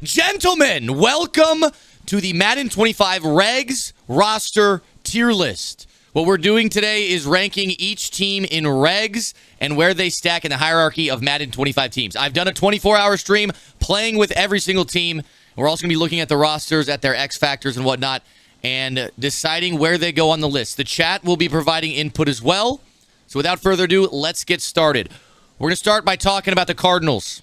Gentlemen, welcome to the Madden 25 Regs roster tier list. What we're doing today is ranking each team in Regs and where they stack in the hierarchy of Madden 25 teams. I've done a 24-hour stream playing with every single team. We're also going to be looking at the rosters, at their X factors and whatnot, and deciding where they go on the list. The chat will be providing input as well. So without further ado, let's get started. We're going to start by talking about the Cardinals.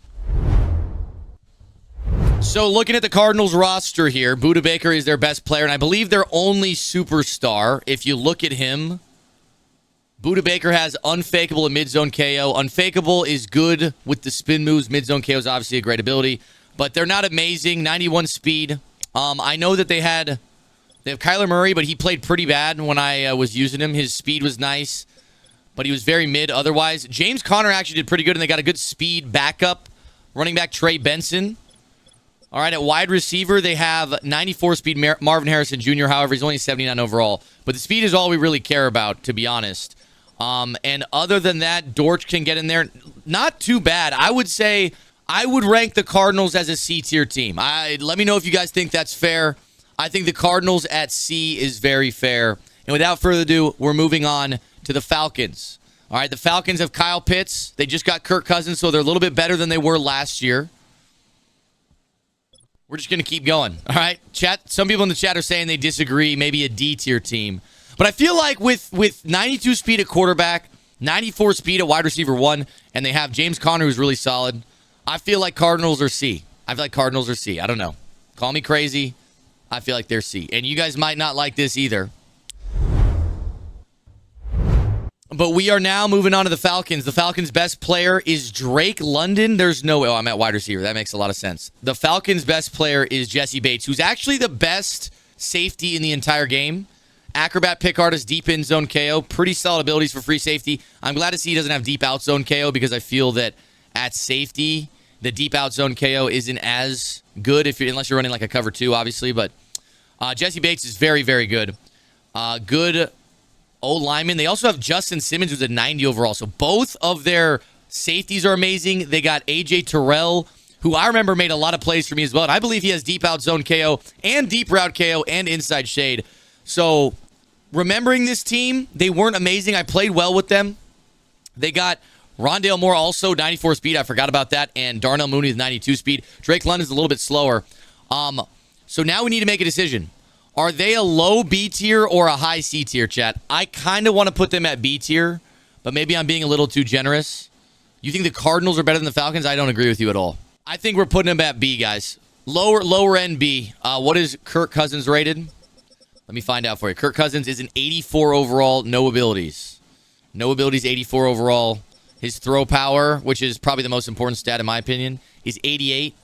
So looking at the Cardinals roster here, Budda Baker is their best player, and I believe their only superstar. If you look at him, Budda Baker has Unfakeable and Mid-Zone KO. Unfakeable is good with the spin moves. Mid-Zone KO is obviously a great ability, but they're not amazing. 91 speed. I know that they have Kyler Murray, but he played pretty bad when I was using him. His speed was nice, but he was very mid otherwise. James Conner actually did pretty good, and they got a good speed backup. Running back Trey Benson. All right, at wide receiver, they have 94 speed Marvin Harrison Jr. However, he's only 79 overall. But the speed is all we really care about, to be honest. And other than that, Dortch can get in there. Not too bad. I would say I would rank the Cardinals as a C-tier team. Let me know if you guys think that's fair. I think the Cardinals at C is very fair. And without further ado, we're moving on to the Falcons. All right, the Falcons have Kyle Pitts. They just got Kirk Cousins, so they're a little bit better than they were last year. We're just going to keep going, all right? Chat. Some people in the chat are saying they disagree, maybe a D-tier team. But I feel like with 92 speed at quarterback, 94 speed at wide receiver 1, and they have James Conner, who's really solid, I feel like Cardinals are C. I feel like Cardinals are C. I don't know. Call me crazy. I feel like they're C. And you guys might not like this either. But we are now moving on to the Falcons. The Falcons' best player is Drake London. There's no way. Oh, I'm at wide receiver. That makes a lot of sense. The Falcons' best player is Jesse Bates, who's actually the best safety in the entire game. Acrobat, pick artist, deep in zone KO. Pretty solid abilities for free safety. I'm glad to see he doesn't have deep out zone KO because I feel that at safety, the deep out zone KO isn't as good unless you're running like a cover 2, obviously. But Jesse Bates is very, very good. Good old lineman. They also have Justin Simmons, who's a 90 overall. So both of their safeties are amazing. They got AJ Terrell, who I remember made a lot of plays for me as well. And I believe he has deep out zone KO and deep route KO and inside shade. So remembering this team, they weren't amazing. I played well with them. They got Rondale Moore, also 94 speed. I forgot about that. And Darnell Mooney with 92 speed. Drake London's a little bit slower. So now we need to make a decision. Are they a low B tier or a high C tier, chat? I kind of want to put them at B tier, but maybe I'm being a little too generous. You think the Cardinals are better than the Falcons? I don't agree with you at all. I think we're putting them at B, guys. Lower end B. What is Kirk Cousins rated? Let me find out for you. Kirk Cousins is an 84 overall, no abilities. No abilities, 84 overall. His throw power, which is probably the most important stat in my opinion, is 88.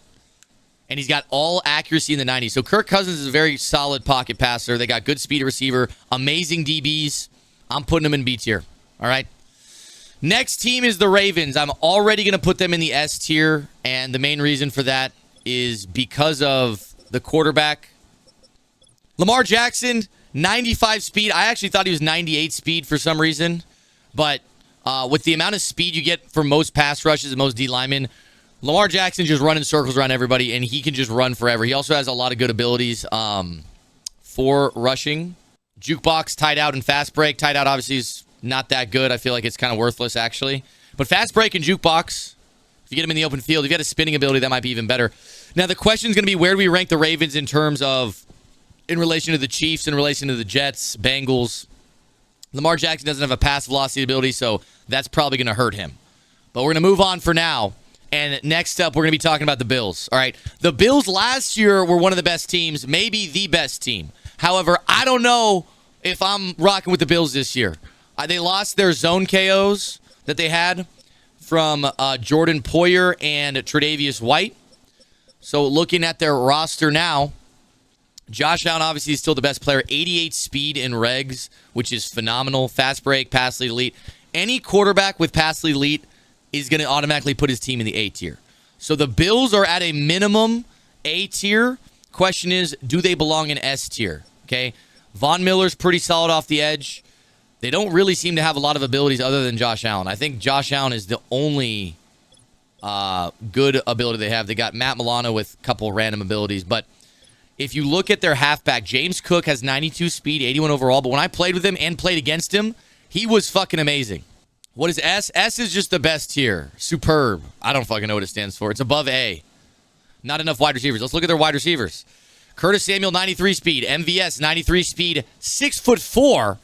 And he's got all accuracy in the 90s. So Kirk Cousins is a very solid pocket passer. They got good speed receiver, amazing DBs. I'm putting them in B tier. All right. Next team is the Ravens. I'm already going to put them in the S tier. And the main reason for that is because of the quarterback. Lamar Jackson, 95 speed. I actually thought he was 98 speed for some reason. But with the amount of speed you get for most pass rushes and most D linemen, Lamar Jackson just running circles around everybody, and he can just run forever. He also has a lot of good abilities for rushing. Jukebox, tight out, and fast break. Tight out obviously is not that good. I feel like it's kind of worthless, actually. But fast break and jukebox, if you get him in the open field, if you had a spinning ability, that might be even better. Now, the question is going to be, where do we rank the Ravens in terms of, in relation to the Chiefs, in relation to the Jets, Bengals? Lamar Jackson doesn't have a pass velocity ability, so that's probably going to hurt him. But we're going to move on for now. And next up, we're going to be talking about the Bills. All right. The Bills last year were one of the best teams, maybe the best team. However, I don't know if I'm rocking with the Bills this year. They lost their zone KOs that they had from Jordan Poyer and Tre'Davious White. So looking at their roster now, Josh Allen obviously is still the best player. 88 speed in regs, which is phenomenal. Fast break, pass lead elite. Any quarterback with pass lead elite is going to automatically put his team in the A tier. So the Bills are at a minimum A tier. Question is, do they belong in S tier? Okay. Von Miller's pretty solid off the edge. They don't really seem to have a lot of abilities other than Josh Allen. I think Josh Allen is the only good ability they have. They got Matt Milano with a couple random abilities. But if you look at their halfback, James Cook has 92 speed, 81 overall. But when I played with him and played against him, he was fucking amazing. What is S? S is just the best tier. Superb. I don't fucking know what it stands for. It's above A. Not enough wide receivers. Let's look at their wide receivers. Curtis Samuel, 93 speed. MVS, 93 speed. 6'4".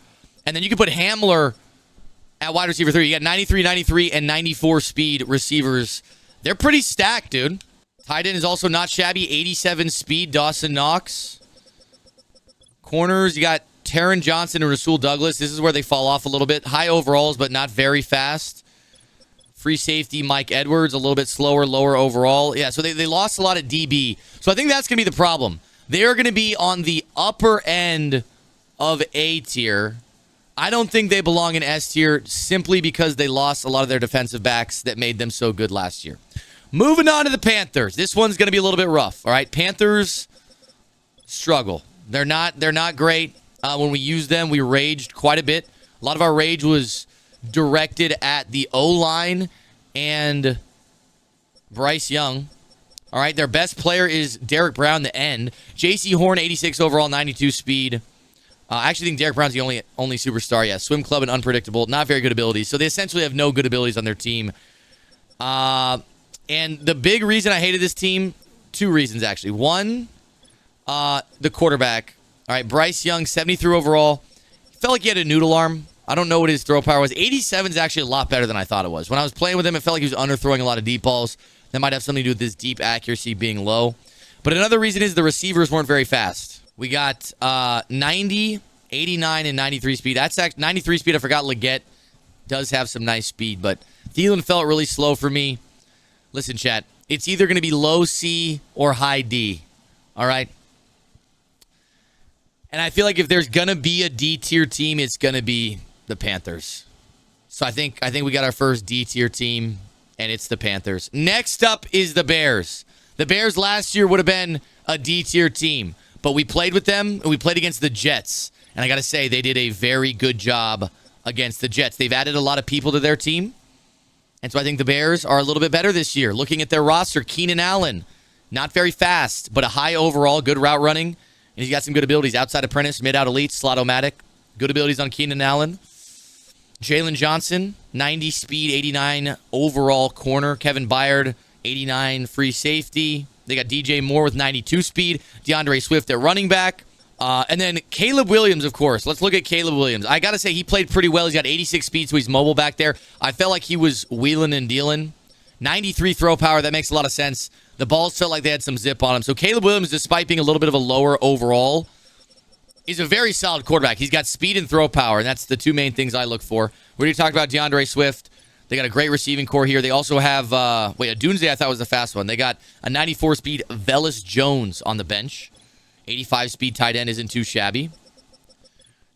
And then you can put Hamler at wide receiver 3. You got 93, 93, and 94 speed receivers. They're pretty stacked, dude. Tight end is also not shabby. 87 speed. Dawson Knox. Corners, you got Taron Johnson and Rasul Douglas. This is where they fall off a little bit. High overalls, but not very fast. Free safety, Mike Edwards, a little bit slower, lower overall. Yeah, so they lost a lot of DB. So I think that's going to be the problem. They are going to be on the upper end of A tier. I don't think they belong in S tier simply because they lost a lot of their defensive backs that made them so good last year. Moving on to the Panthers. This one's going to be a little bit rough, all right? Panthers struggle. They're not great. When we used them, we raged quite a bit. A lot of our rage was directed at the O-line and Bryce Young. All right, their best player is Derek Brown, the end. J.C. Horn, 86 overall, 92 speed. I actually think Derek Brown's the only superstar. Yeah, swim club and unpredictable. Not very good abilities. So they essentially have no good abilities on their team. And the big reason I hated this team, two reasons actually. One, the quarterback. All right, Bryce Young, 73 overall. Felt like he had a noodle arm. I don't know what his throw power was. 87 is actually a lot better than I thought it was. When I was playing with him, it felt like he was underthrowing a lot of deep balls. That might have something to do with his deep accuracy being low. But another reason is the receivers weren't very fast. We got 90, 89, and 93 speed. That's 93 speed. I forgot Leggett does have some nice speed, but Thielen felt really slow for me. Listen, chat, it's either going to be low C or high D. All right? And I feel like if there's going to be a D-tier team, it's going to be the Panthers. So I think we got our first D-tier team, and it's the Panthers. Next up is the Bears. The Bears last year would have been a D-tier team, but we played with them, and we played against the Jets. And I got to say, they did a very good job against the Jets. They've added a lot of people to their team, and so I think the Bears are a little bit better this year. Looking at their roster, Keenan Allen, not very fast, but a high overall, good route running. And he's got some good abilities. Outside apprentice, mid-out elite, slot-o-matic. Good abilities on Keenan Allen. Jalen Johnson, 90 speed, 89 overall corner. Kevin Byard, 89 free safety. They got DJ Moore with 92 speed. DeAndre Swift at running back. And then Caleb Williams, of course. Let's look at Caleb Williams. I got to say, he played pretty well. He's got 86 speed, so he's mobile back there. I felt like he was wheeling and dealing. 93 throw power. That makes a lot of sense. The balls felt like they had some zip on them. So Caleb Williams, despite being a little bit of a lower overall, is a very solid quarterback. He's got speed and throw power, and that's the two main things I look for. We already talked about DeAndre Swift. They got a great receiving core here. They also have, a Doomsday I thought was the fast one. They got a 94 speed Velus Jones on the bench. 85 speed tight end isn't too shabby.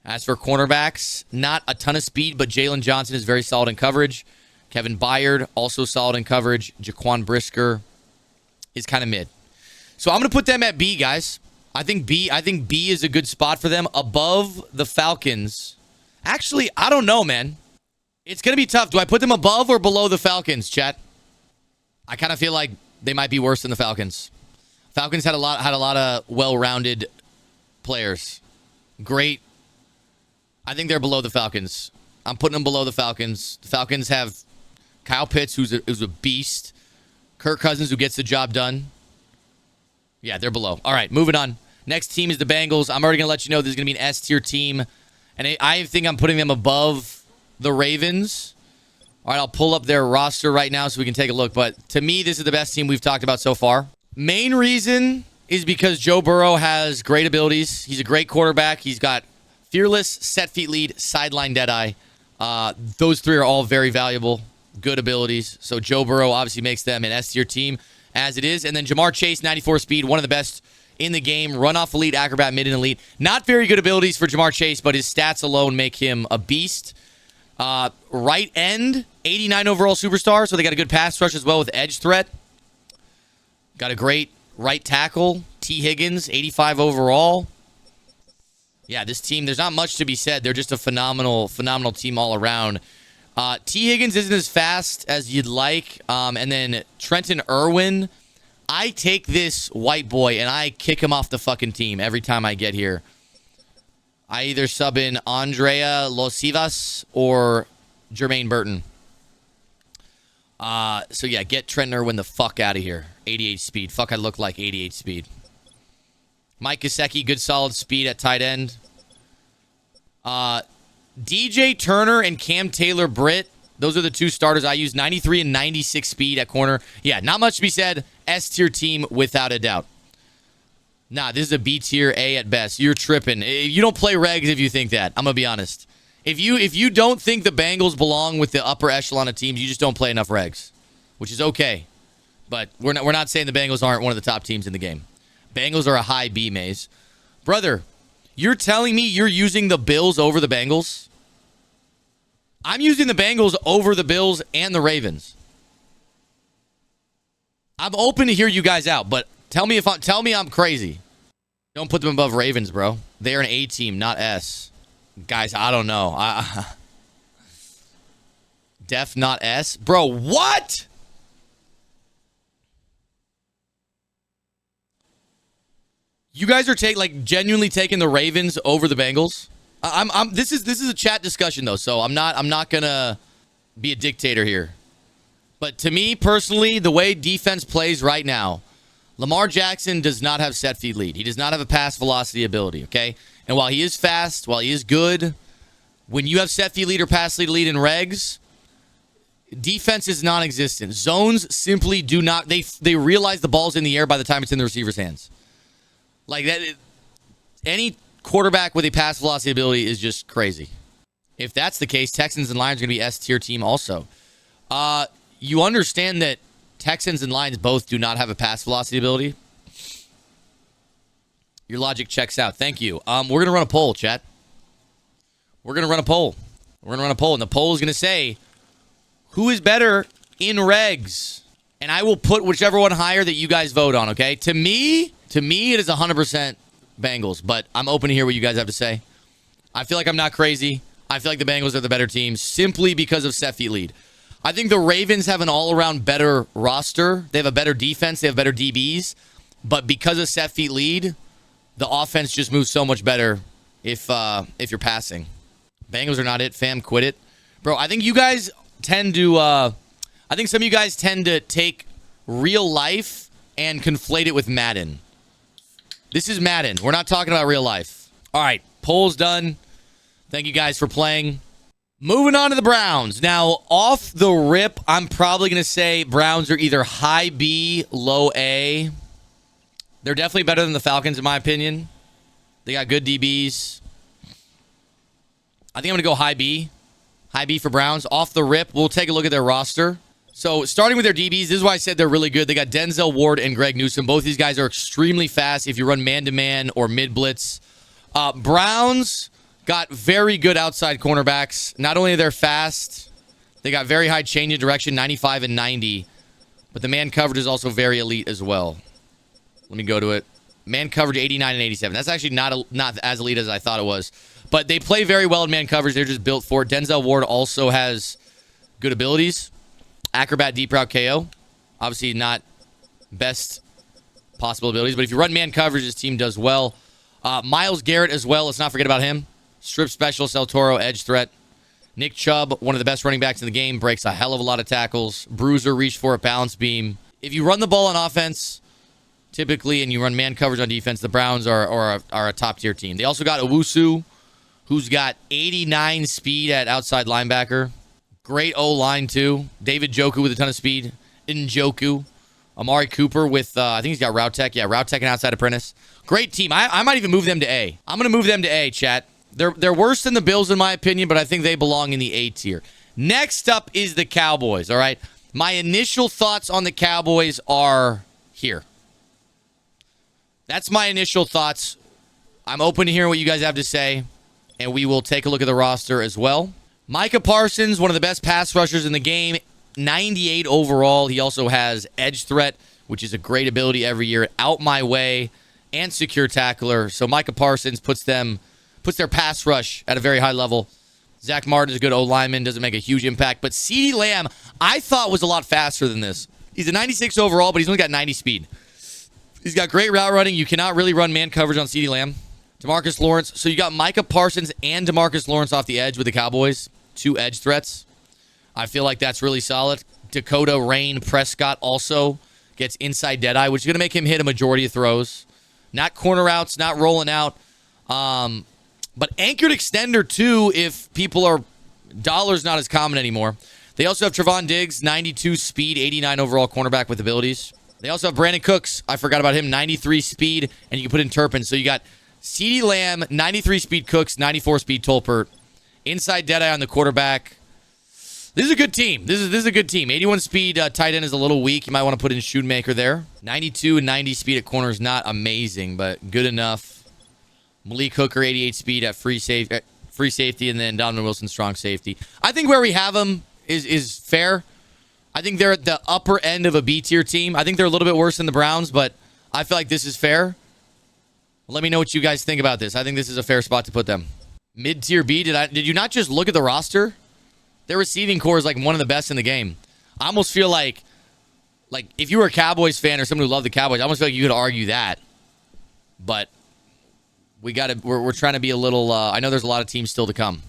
As for cornerbacks, not a ton of speed, but Jalen Johnson is very solid in coverage. Kevin Byard, also solid in coverage. Jaquan Brisker is kind of mid. So I'm going to put them at B, guys. I think B is a good spot for them above the Falcons. Actually, I don't know, man. It's going to be tough. Do I put them above or below the Falcons, chat? I kind of feel like they might be worse than the Falcons. Falcons had a lot of well-rounded players. Great. I think they're below the Falcons. I'm putting them below the Falcons. The Falcons have Kyle Pitts, who's a beast. Kirk Cousins, who gets the job done. Yeah, they're below. All right, moving on. Next team is the Bengals. I'm already going to let you know this is going to be an S-tier team. And I think I'm putting them above the Ravens. All right, I'll pull up their roster right now so we can take a look. But to me, this is the best team we've talked about so far. Main reason is because Joe Burrow has great abilities. He's a great quarterback. He's got fearless, set feet lead, sideline deadeye. Those three are all very valuable, good abilities. So Joe Burrow obviously makes them an S-tier team as it is. And then Jamar Chase, 94 speed, one of the best in the game. Run-off elite, acrobat, mid and elite. Not very good abilities for Jamar Chase, but his stats alone make him a beast. Right end, 89 overall superstar, so they got a good pass rush as well with edge threat. Got a great right tackle, T. Higgins, 85 overall. Yeah, this team, there's not much to be said. They're just a phenomenal team all around. T. Higgins isn't as fast as you'd like. And then Trenton Irwin. I take this white boy and I kick him off the fucking team every time I get here. I either sub in Andrea Losivas or Jermaine Burton. So yeah, get Trenton Irwin the fuck out of here. 88 speed. Fuck, I look like 88 speed. Mike Gesicki, good solid speed at tight end. DJ Turner and Cam Taylor-Britt. Those are the two starters. I use 93 and 96 speed at corner. Yeah, not much to be said. S-tier team without a doubt. Nah, this is a B-tier A at best. You're tripping. You don't play regs if you think that. I'm going to be honest. If you don't think the Bengals belong with the upper echelon of teams, you just don't play enough regs, which is okay. But we're not saying the Bengals aren't one of the top teams in the game. Bengals are a high B, Mayz. Brother, you're telling me you're using the Bills over the Bengals? I'm using the Bengals over the Bills and the Ravens. I'm open to hear you guys out, but tell me I'm crazy. Don't put them above Ravens, bro. They're an A team, not S. Guys, I don't know. Def, not S. Bro, what? You guys are genuinely taking the Ravens over the Bengals? This is a chat discussion though, so I'm not gonna be a dictator here. But to me personally, the way defense plays right now, Lamar Jackson does not have set feet lead. He does not have a pass velocity ability, okay? And while he is fast, while he is good, when you have set feet lead or pass lead in regs, defense is non-existent. Zones simply do not, they realize the ball's in the air by the time it's in the receiver's hands. Like that, any quarterback with a pass velocity ability is just crazy. If that's the case, Texans and Lions are going to be S-tier team also. You understand that Texans and Lions both do not have a pass velocity ability? Your logic checks out. Thank you. We're going to run a poll, chat. We're going to run a poll. And the poll is going to say, who is better in regs? And I will put whichever one higher that you guys vote on, okay? To me, it is 100% Bengals, but I'm open to hear what you guys have to say. I feel like I'm not crazy. I feel like the Bengals are the better team simply because of set feet lead. I think the Ravens have an all-around better roster. They have a better defense. They have better DBs. But because of set feet lead, the offense just moves so much better if you're passing. Bengals are not it, fam. Quit it. Bro, I think you guys tend to... I think some of you guys tend to take real life and conflate it with Madden. This is Madden. We're not talking about real life. All right, poll's done. Thank you guys for playing. Moving on to the Browns. Now, off the rip, I'm probably going to say Browns are either high B, low A. They're definitely better than the Falcons, in my opinion. They got good DBs. I think I'm going to go high B. High B for Browns. Off the rip, we'll take a look at their roster. So, starting with their DBs, this is why I said they're really good. They got Denzel Ward and Greg Newsome. Both these guys are extremely fast if you run man-to-man or mid-blitz. Browns got very good outside cornerbacks. Not only are they fast, they got very high change of direction, 95 and 90. But the man coverage is also very elite as well. Let me go to it. Man coverage, 89 and 87. That's actually not as elite as I thought it was. But they play very well in man coverage. They're just built for it. Denzel Ward also has good abilities. Acrobat, deep route, KO. Obviously not best possible abilities. But if you run man coverage, this team does well. Myles Garrett as well. Let's not forget about him. Strip specialist, El Toro, edge threat. Nick Chubb, one of the best running backs in the game, breaks a hell of a lot of tackles. Bruiser, reach for a balance beam. If you run the ball on offense, typically, and you run man coverage on defense, the Browns are a top-tier team. They also got Owusu, who's got 89 speed at outside linebacker. Great O-line, too. David Njoku with a ton of speed. Njoku. Amari Cooper with, I think he's got route tech. Yeah, route tech and outside apprentice. Great team. I might even move them to A. I'm going to move them to A, chat. They're worse than the Bills, in my opinion, but I think they belong in the A tier. Next up is the Cowboys, all right? My initial thoughts on the Cowboys are here. That's my initial thoughts. I'm open to hearing what you guys have to say, and we will take a look at the roster as well. Micah Parsons, one of the best pass rushers in the game, 98 overall. He also has edge threat, which is a great ability every year, out my way, and secure tackler. So Micah Parsons puts their pass rush at a very high level. Zach Martin is a good O-lineman, doesn't make a huge impact. But CeeDee Lamb, I thought was a lot faster than this. He's a 96 overall, but he's only got 90 speed. He's got great route running. You cannot really run man coverage on CeeDee Lamb. DeMarcus Lawrence. So you got Micah Parsons and DeMarcus Lawrence off the edge with the Cowboys. 2 edge threats. I feel like that's really solid. Dakota Rain Prescott also gets inside deadeye, which is going to make him hit a majority of throws. Not corner routes, not rolling out. But anchored extender, too, if people are... Dollar's not as common anymore. They also have Trevon Diggs, 92 speed, 89 overall cornerback with abilities. They also have Brandon Cooks. I forgot about him, 93 speed, and you can put in Turpin. So you got CeeDee Lamb, 93 speed Cooks, 94 speed Tolbert. Inside deadeye on the quarterback. This is a good team. This is a good team. 81 speed tight end is a little weak. You might want to put in Shoemaker there. 92 and 90 speed at corner is not amazing, but good enough. Malik Hooker, 88 speed at free safety, and then Donovan Wilson, strong safety. I think where we have them is fair. I think they're at the upper end of a B-tier team. I think they're a little bit worse than the Browns, but I feel like this is fair. Let me know what you guys think about this. I think this is a fair spot to put them. Mid-tier B, did you not just look at the roster? Their receiving core is like one of the best in the game. I almost feel like if you were a Cowboys fan or someone who loved the Cowboys, I almost feel like you could argue that. But we're trying to be a little, I know there's a lot of teams still to come.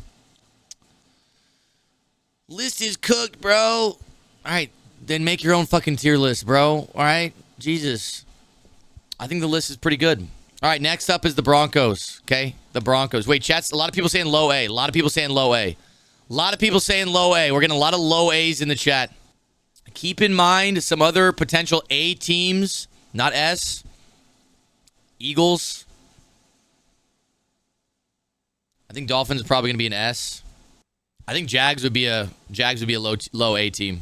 List is cooked, bro. All right, then make your own fucking tier list, bro. All right, Jesus. I think the list is pretty good. All right, next up is the Broncos, okay? The Broncos. Wait, chat's a lot of people saying low A. A lot of people saying low A. A lot of people saying low A. We're getting a lot of low A's in the chat. Keep in mind some other potential A teams, not S. Eagles. I think Dolphins is probably going to be an S. I think Jags would be a low A team.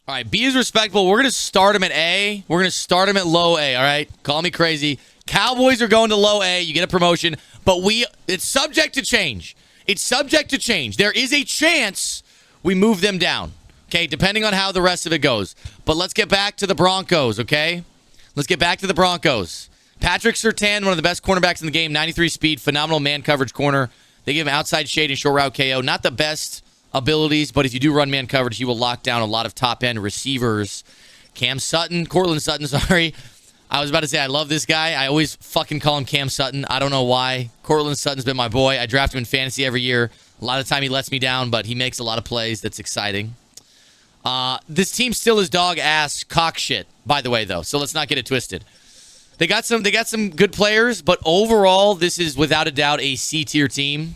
All right, B is respectable. We're going to start them at A. We're going to start them at low A, all right? Call me crazy. Cowboys are going to low A. You get a promotion, but it's subject to change. It's subject to change. There is a chance we move them down, okay, depending on how the rest of it goes. But let's get back to the Broncos, okay? Let's get back to the Broncos. Patrick Surtain, one of the best cornerbacks in the game, 93 speed, phenomenal man coverage corner. They give him outside shade and short route KO. Not the best abilities, but if you do run man coverage, he will lock down a lot of top-end receivers. Cortland Sutton, sorry. I was about to say I love this guy. I always fucking call him Cam Sutton. I don't know why. Cortland Sutton's been my boy. I draft him in fantasy every year. A lot of time he lets me down, but he makes a lot of plays. That's exciting. This team still is dog-ass cock shit, by the way, though, so let's not get it twisted. They got some good players, but overall, this is without a doubt a C-tier team.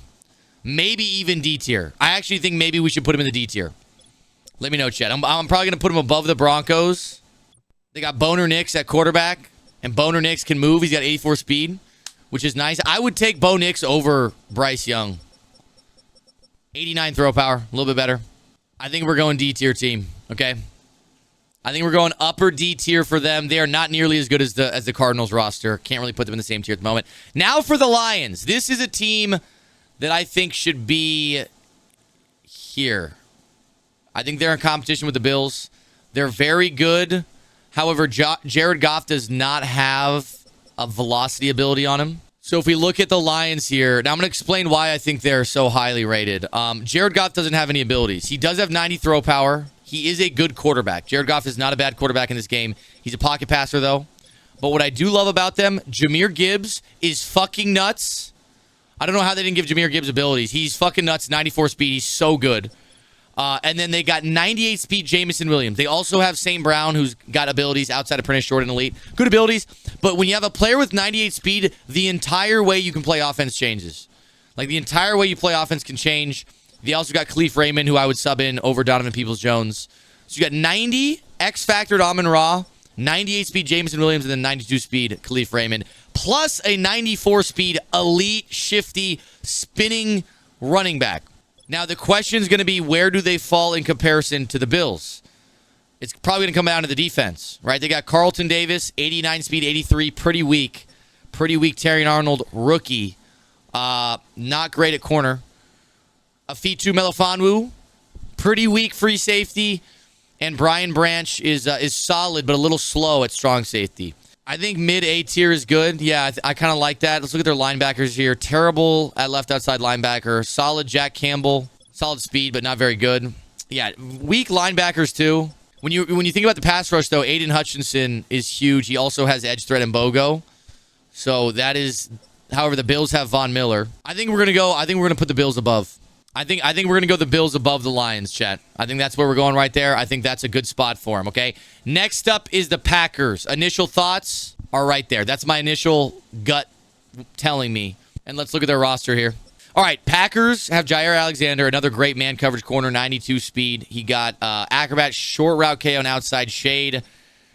Maybe even D-tier. I actually think maybe we should put him in the D-tier. Let me know, Chet. I'm probably going to put him above the Broncos. They got Boner Nix at quarterback, and Boner Nix can move. He's got 84 speed, which is nice. I would take Bo Nix over Bryce Young. 89 throw power, a little bit better. I think we're going D-tier team, okay? I think we're going upper D tier for them. They are not nearly as good as the Cardinals roster. Can't really put them in the same tier at the moment. Now for the Lions. This is a team that I think should be here. I think they're in competition with the Bills. They're very good. However, Jared Goff does not have a velocity ability on him. So if we look at the Lions here, now I'm going to explain why I think they're so highly rated. Jared Goff doesn't have any abilities. He does have 90 throw power. He is a good quarterback. Jared Goff is not a bad quarterback in this game. He's a pocket passer, though. But what I do love about them, Jahmyr Gibbs is fucking nuts. I don't know how they didn't give Jahmyr Gibbs abilities. He's fucking nuts, 94 speed. He's so good. And then they got 98 speed Jamison Williams. They also have St. Brown, who's got abilities outside of Prentice Jordan Elite. Good abilities. But when you have a player with 98 speed, the entire way you can play offense changes. Like, the entire way you play offense can change. They also got Khalif Raymond, who I would sub in over Donovan Peoples-Jones. So you got 90 X-Factored Amon-Ra, 98 speed Jamison Williams, and then 92 speed Khalif Raymond, plus a 94 speed elite, shifty, spinning running back. Now, the question is going to be, where do they fall in comparison to the Bills? It's probably going to come down to the defense, right? They got Carlton Davis, 89 speed, 83, pretty weak. Pretty weak Terrion Arnold, rookie. Not great at corner. Afitu Melifonwu, pretty weak free safety. And Brian Branch is solid, but a little slow at strong safety. I think mid-A tier is good. Yeah, I kind of like that. Let's look at their linebackers here. Terrible at left outside linebacker. Solid Jack Campbell. Solid speed, but not very good. Yeah, weak linebackers too. When you think about the pass rush, though, Aiden Hutchinson is huge. He also has edge threat and BOGO. So that is, however, the Bills have Von Miller. I think we're gonna put the Bills above. I think we're gonna go the Bills above the Lions, chat. I think that's where we're going right there. I think that's a good spot for them. Okay. Next up is the Packers. Initial thoughts are right there. That's my initial gut telling me. And let's look at their roster here. All right, Packers have Jair Alexander, another great man coverage corner, 92 speed. He got Acrobat, short route KO on outside shade.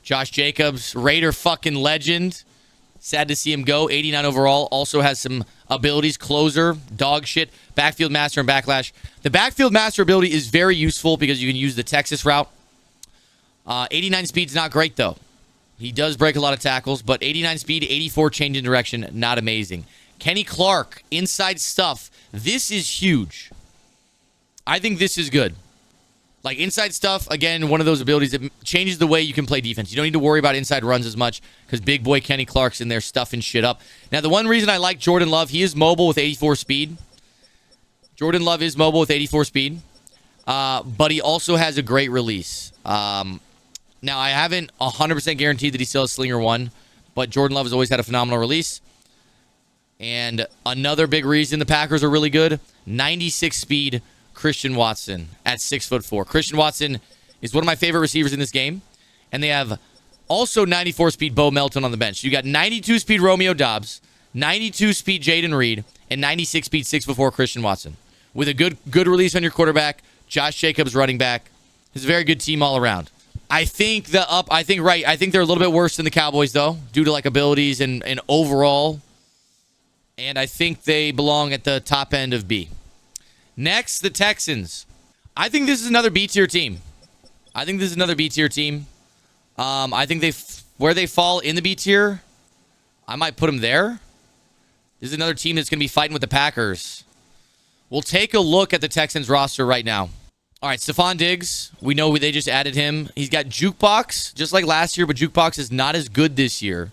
Josh Jacobs, Raider fucking legend. Sad to see him go. 89 overall. Also has some abilities. Closer, dog shit, backfield master, and backlash. The backfield master ability is very useful because you can use the Texas route. 89 speed's not great, though. He does break a lot of tackles, but 89 speed, 84 change in direction, not amazing. Kenny Clark, inside stuff. This is huge. I think this is good. Like, inside stuff, again, one of those abilities that changes the way you can play defense. You don't need to worry about inside runs as much because big boy Kenny Clark's in there stuffing shit up. Now, the one reason I like Jordan Love, he is mobile with 84 speed. Jordan Love is mobile with 84 speed. But he also has a great release. Now, I haven't 100% guaranteed that he still has Slinger 1, but Jordan Love has always had a phenomenal release. And another big reason the Packers are really good, 96 speed Christian Watson at 6'4". Christian Watson is one of my favorite receivers in this game. And they have also 94 speed Bo Melton on the bench. You got 92 speed Romeo Doubs, 92 speed Jaden Reed, and 96 speed 6'4" Christian Watson. With a good release on your quarterback, Josh Jacobs running back. It's a very good team all around. I think they're a little bit worse than the Cowboys, though, due to like abilities and overall. And I think they belong at the top end of B. Next, the Texans. I think this is another B-tier team. I think where they fall in the B-tier, I might put them there. This is another team that's going to be fighting with the Packers. We'll take a look at the Texans roster right now. All right, Stephon Diggs. We know they just added him. He's got Jukebox, just like last year, but Jukebox is not as good this year.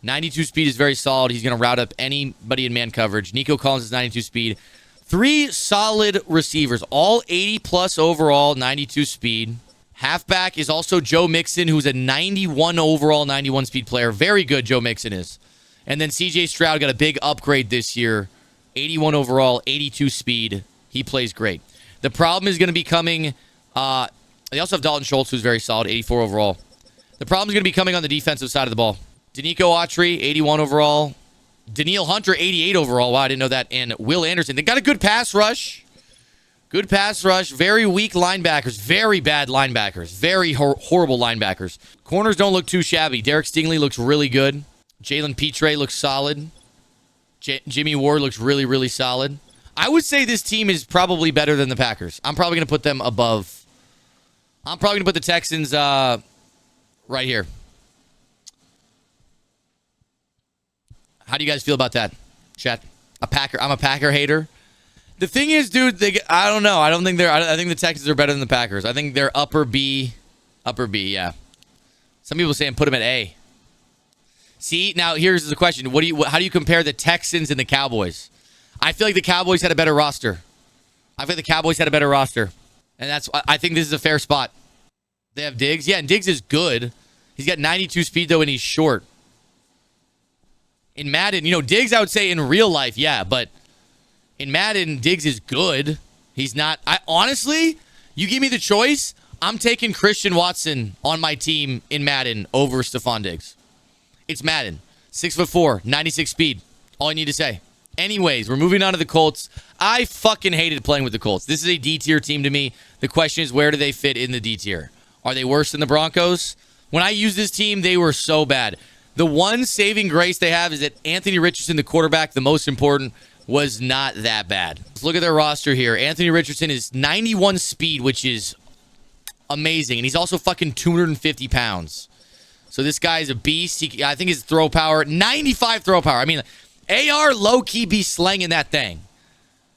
92 speed is very solid. He's going to route up anybody in man coverage. Nico Collins is 92 speed. 3 solid receivers, all 80-plus overall, 92 speed. Halfback is also Joe Mixon, who's a 91 overall, 91 speed player. Very good, Joe Mixon is. And then C.J. Stroud got a big upgrade this year. 81 overall, 82 speed. He plays great. The problem is going to be coming... they also have Dalton Schultz, who's very solid, 84 overall. The problem is going to be coming on the defensive side of the ball. Danico Autry, 81 overall. Daniil Hunter, 88 overall. Wow, I didn't know that. And Will Anderson. They got a good pass rush. Good pass rush. Very weak linebackers. Very bad linebackers. Very horrible linebackers. Corners don't look too shabby. Derek Stingley looks really good. Jalen Petre looks solid. Jimmy Ward looks really, really solid. I would say this team is probably better than the Packers. I'm probably going to put them above. I'm probably going to put the Texans right here. How do you guys feel about that, chat? I'm a Packer hater. The thing is, dude, I don't know. I think the Texans are better than the Packers. I think they're upper B, yeah. Some people saying put them at A. See, now here's the question. How do you compare the Texans and the Cowboys? I feel like the Cowboys had a better roster. And I think this is a fair spot. They have Diggs. Yeah, and Diggs is good. He's got 92 speed, though, and he's short. In Madden, Diggs, I would say in real life, yeah, but in Madden, Diggs is good. He's not. Honestly, you give me the choice, I'm taking Christian Watson on my team in Madden over Stephon Diggs. It's Madden. 6'4", 96 speed. All I need to say. Anyways, we're moving on to the Colts. I fucking hated playing with the Colts. This is a D-tier team to me. The question is, where do they fit in the D-tier? Are they worse than the Broncos? When I used this team, they were so bad. The one saving grace they have is that Anthony Richardson, the quarterback, the most important, was not that bad. Let's look at their roster here. Anthony Richardson is 91 speed, which is amazing. And he's also fucking 250 pounds. So this guy is a beast. I think his throw power, 95 throw power. I mean, AR low-key be slanging that thing.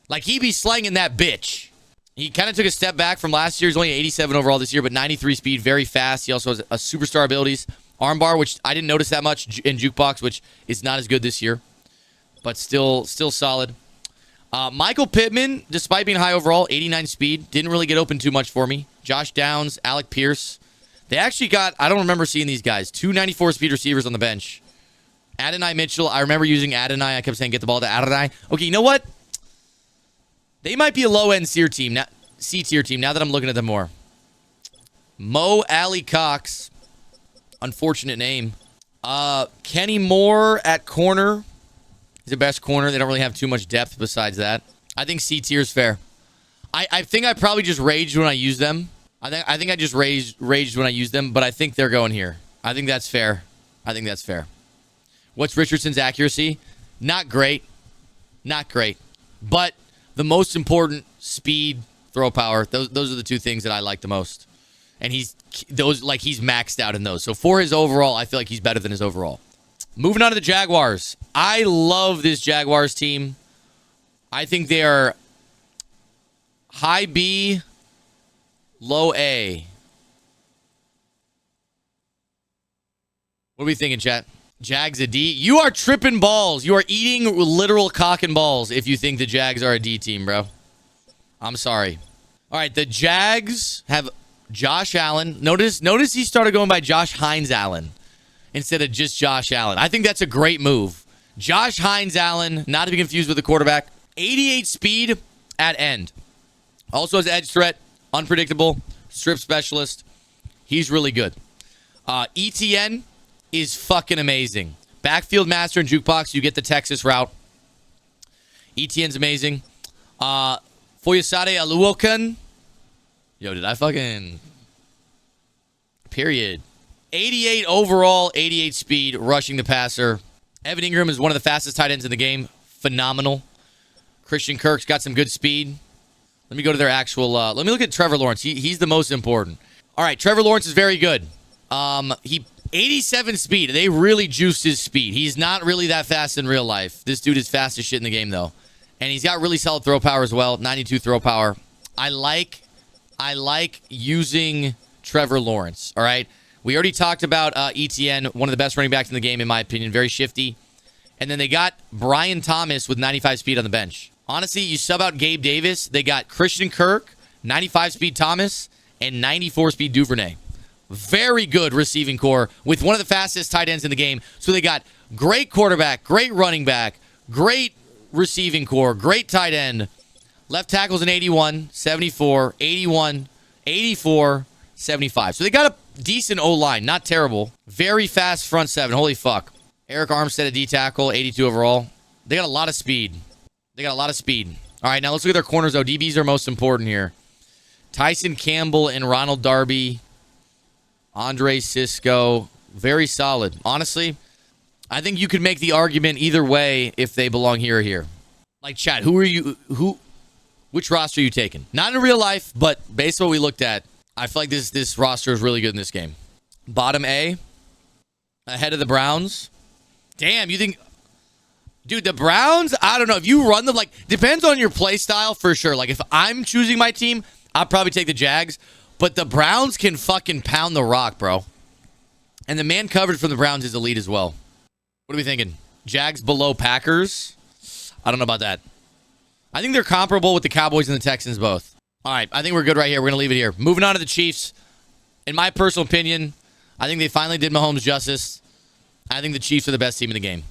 Like, he be slanging that bitch. He kind of took a step back from last year. He's only 87 overall this year, but 93 speed, very fast. He also has a superstar abilities. Armbar, which I didn't notice that much, in Jukebox, which is not as good this year, but still solid. Michael Pittman, despite being high overall, 89 speed, didn't really get open too much for me. Josh Downs, Alec Pierce. They actually got, I don't remember seeing these guys, 294 speed receivers on the bench. Adonai Mitchell, I remember using Adonai. I kept saying get the ball to Adonai. Okay, you know what? They might be a low-end C tier team now that I'm looking at them more. Mo Alley Cox. Unfortunate name. Kenny Moore at corner. He's the best corner. They don't really have too much depth besides that. I think C tier is fair. I think I probably just raged when I used them. I think I just raged when I used them, but I think they're going here. I think that's fair. I think that's fair. What's Richardson's accuracy? Not great. Not great. But the most important, speed, throw power. Those are the two things that I like the most. And he's maxed out in those. So for his overall, I feel like he's better than his overall. Moving on to the Jaguars. I love this Jaguars team. I think they are high B, low A. What are we thinking, chat? Jags a D? You are tripping balls. You are eating literal cock and balls if you think the Jags are a D team, bro. I'm sorry. All right, the Jags have Josh Allen. Notice he started going by Josh Hines Allen instead of just Josh Allen. I think that's a great move. Josh Hines Allen, not to be confused with the quarterback. 88 speed at end. Also has edge threat, unpredictable, strip specialist. He's really good. ETN is fucking amazing. Backfield master and jukebox, you get the Texas route. ETN's amazing. Foyesade Aluokan. Yo, did I fucking... Period. 88 overall, 88 speed, rushing the passer. Evan Ingram is one of the fastest tight ends in the game. Phenomenal. Christian Kirk's got some good speed. Let me go to their actual... let me look at Trevor Lawrence. He's the most important. All right, Trevor Lawrence is very good. 87 speed. They really juiced his speed. He's not really that fast in real life. This dude is fast as shit in the game, though. And he's got really solid throw power as well. 92 throw power. I like using Trevor Lawrence, all right? We already talked about ETN, one of the best running backs in the game, in my opinion. Very shifty. And then they got Brian Thomas with 95 speed on the bench. Honestly, you sub out Gabe Davis, they got Christian Kirk, 95 speed Thomas, and 94 speed Duvernay. Very good receiving core with one of the fastest tight ends in the game. So they got great quarterback, great running back, great receiving core, great tight end. Left tackle's an 81, 74, 81, 84, 75. So they got a decent O-line. Not terrible. Very fast front seven. Holy fuck. Eric Armstead, a D tackle, 82 overall. They got a lot of speed. All right, now let's look at their corners, though. DBs are most important here. Tyson Campbell and Ronald Darby. Andre Sisco. Very solid. Honestly, I think you could make the argument either way if they belong here or here. Like, chat, which roster are you taking? Not in real life, but based on what we looked at, I feel like this roster is really good in this game. Bottom A, ahead of the Browns. Damn, you think... Dude, the Browns, I don't know. If you run them, like, depends on your play style for sure. Like, if I'm choosing my team, I'll probably take the Jags. But the Browns can fucking pound the rock, bro. And the man coverage from the Browns is elite as well. What are we thinking? Jags below Packers? I don't know about that. I think they're comparable with the Cowboys and the Texans both. All right, I think we're good right here. We're going to leave it here. Moving on to the Chiefs. In my personal opinion, I think they finally did Mahomes justice. I think the Chiefs are the best team in the game.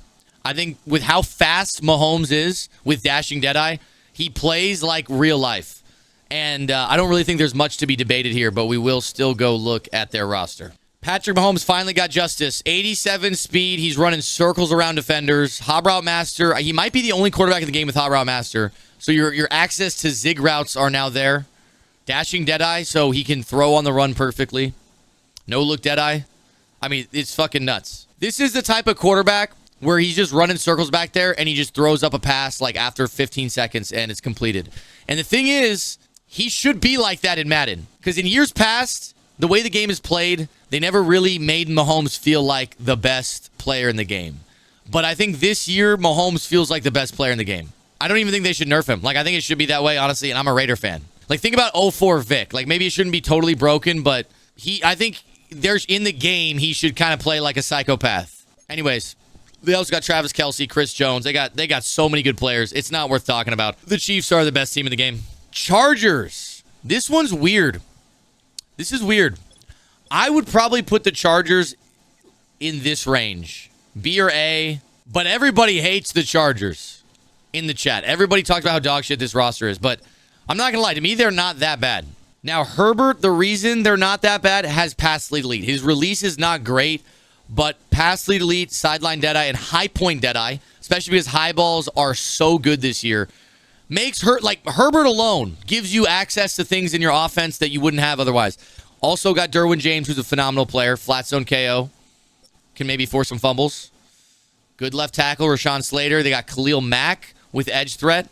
I think with how fast Mahomes is with dashing Deadeye, he plays like real life. And I don't really think there's much to be debated here, but we will still go look at their roster. Patrick Mahomes finally got justice. 87 speed. He's running circles around defenders. Hot route master. He might be the only quarterback in the game with hot route master. So your access to zig routes are now there. Dashing Deadeye, so he can throw on the run perfectly. No look Deadeye. I mean, it's fucking nuts. This is the type of quarterback where he's just running circles back there and he just throws up a pass like after 15 seconds and it's completed. And the thing is, he should be like that in Madden. Because in years past, the way the game is played, they never really made Mahomes feel like the best player in the game. But I think this year, Mahomes feels like the best player in the game. I don't even think they should nerf him. Like, I think it should be that way, honestly, and I'm a Raider fan. Like, think about 04 Vic. Like, maybe it shouldn't be totally broken, but I think in the game, he should kind of play like a psychopath. Anyways, They also got Travis Kelce, Chris Jones. They got so many good players. It's not worth talking about. The Chiefs are the best team in the game. Chargers. This one's weird. This is weird. I would probably put the Chargers in this range. B or A. But everybody hates the Chargers in the chat. Everybody talks about how dog shit this roster is. But I'm not going to lie. To me, they're not that bad. Now, Herbert, the reason they're not that bad, has pass lead elite. His release is not great. But pass lead elite, sideline deadeye, and high point deadeye, especially because high balls are so good this year, makes Herbert alone gives you access to things in your offense that you wouldn't have otherwise. Also got Derwin James, who's a phenomenal player. Flat zone KO. Can maybe force some fumbles. Good left tackle, Rashawn Slater. They got Khalil Mack with edge threat.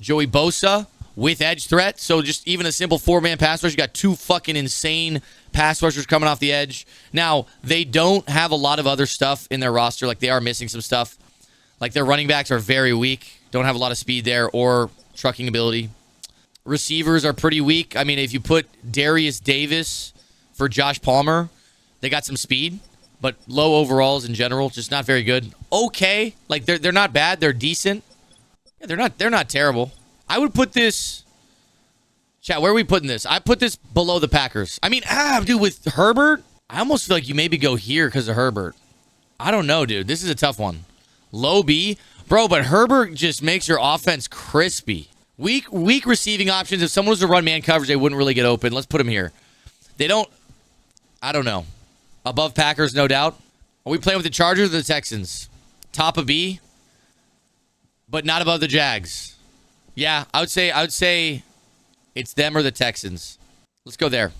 Joey Bosa with edge threat. So just even a simple four-man pass rush. You got two fucking insane pass rushers coming off the edge. Now, they don't have a lot of other stuff in their roster. Like, they are missing some stuff. Like, their running backs are very weak. Don't have a lot of speed there or trucking ability. Receivers are pretty weak. I mean, if you put Darius Davis for Josh Palmer, they got some speed, but low overalls in general, just not very good. Okay. Like, they're not bad. They're decent. Yeah, they're not terrible. I would put this... Chat, where are we putting this? I put this below the Packers. I mean, dude, with Herbert, I almost feel like you maybe go here because of Herbert. I don't know, dude. This is a tough one. Low B. Bro, but Herbert just makes your offense crispy. Weak receiving options. If someone was to run man coverage, they wouldn't really get open. Let's put him here. They don't... I don't know. Above Packers, no doubt. Are we playing with the Chargers or the Texans? Top of B, but not above the Jags. Yeah, I would say it's them or the Texans. Let's go there.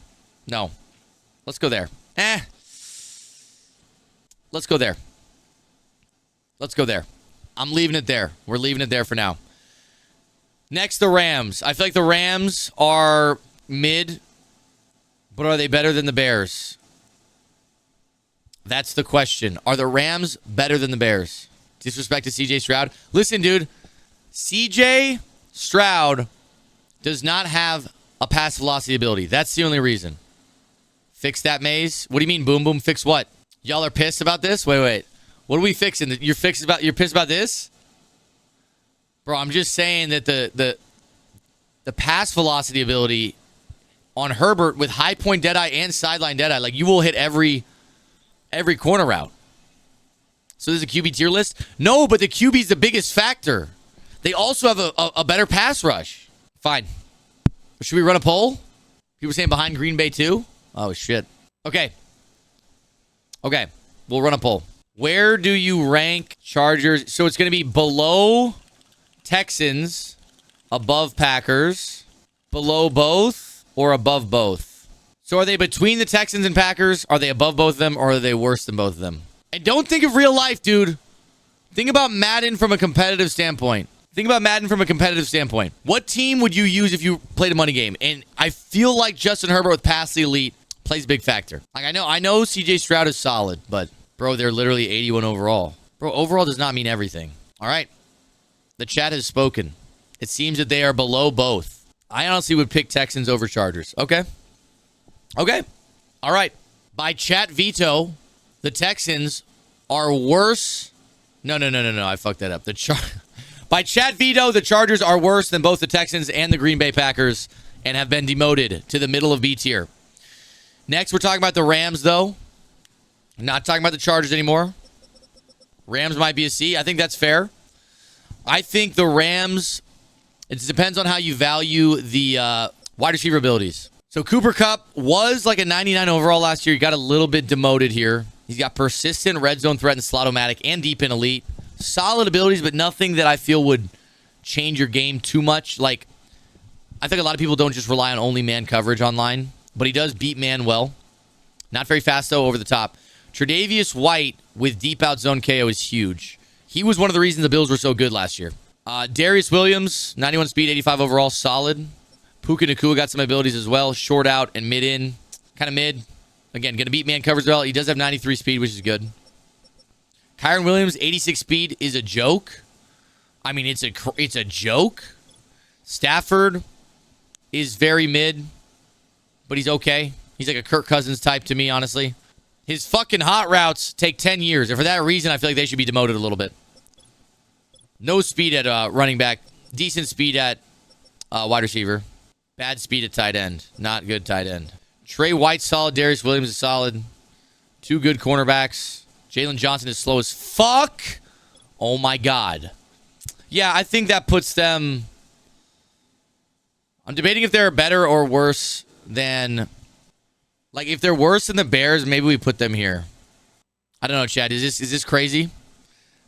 No. Let's go there. Let's go there. Let's go there. I'm leaving it there. We're leaving it there for now. Next, the Rams. I feel like the Rams are mid, but are they better than the Bears? That's the question. Are the Rams better than the Bears? Disrespect to CJ Stroud. Listen, dude. CJ Stroud does not have a pass velocity ability. That's the only reason. Fix that, Mayz. What do you mean, boom, boom? Fix what? Y'all are pissed about this? Wait. What are we fixing? You're pissed about this? Bro, I'm just saying that the pass velocity ability on Herbert with high point deadeye and sideline deadeye, like, you will hit every corner route. So there's a QB tier list? No, but the QB is the biggest factor. They also have a better pass rush. Fine. Should we run a poll? People saying behind Green Bay too? Oh, shit. Okay. We'll run a poll. Where do you rank Chargers? So it's going to be below Texans, above Packers, below both, or above both? So are they between the Texans and Packers? Are they above both of them, or are they worse than both of them? And don't think of real life, dude. Think about Madden from a competitive standpoint. What team would you use if you played a money game? And I feel like Justin Herbert with pass the elite plays a big factor. Like, I know CJ Stroud is solid, but bro, they're literally 81 overall. Bro, overall does not mean everything. All right. The chat has spoken. It seems that they are below both. I honestly would pick Texans over Chargers. Okay. All right. By chat veto, the Texans are worse. No. I fucked that up. By chat veto, the Chargers are worse than both the Texans and the Green Bay Packers and have been demoted to the middle of B tier. Next, we're talking about the Rams, though. Not talking about the Chargers anymore. Rams might be a C. I think that's fair. I think the Rams, it depends on how you value the wide receiver abilities. So Cooper Kupp was like a 99 overall last year. He got a little bit demoted here. He's got persistent red zone threat and slot-o-matic and deep in elite. Solid abilities, but nothing that I feel would change your game too much. Like, I think a lot of people don't just rely on only man coverage online, but he does beat man well. Not very fast, though, over the top. Tre'Davious White with deep out zone KO is huge. He was one of the reasons the Bills were so good last year. Darius Williams, 91 speed, 85 overall, solid. Puka Nacua got some abilities as well. Short out and mid in. Kind of mid. Again, going to beat man coverage well. He does have 93 speed, which is good. Kyron Williams, 86 speed, is a joke. I mean, it's a joke. Stafford is very mid, but he's okay. He's like a Kirk Cousins type to me, honestly. His fucking hot routes take 10 years. And for that reason, I feel like they should be demoted a little bit. No speed at running back. Decent speed at wide receiver. Bad speed at tight end. Not good tight end. Trey White's solid. Darius Williams is solid. 2 good cornerbacks. Jalen Johnson is slow as fuck. Oh my God. Yeah, I think that puts them... I'm debating if they're better or worse than... Like, if they're worse than the Bears, maybe we put them here. I don't know, Chad. Is this crazy?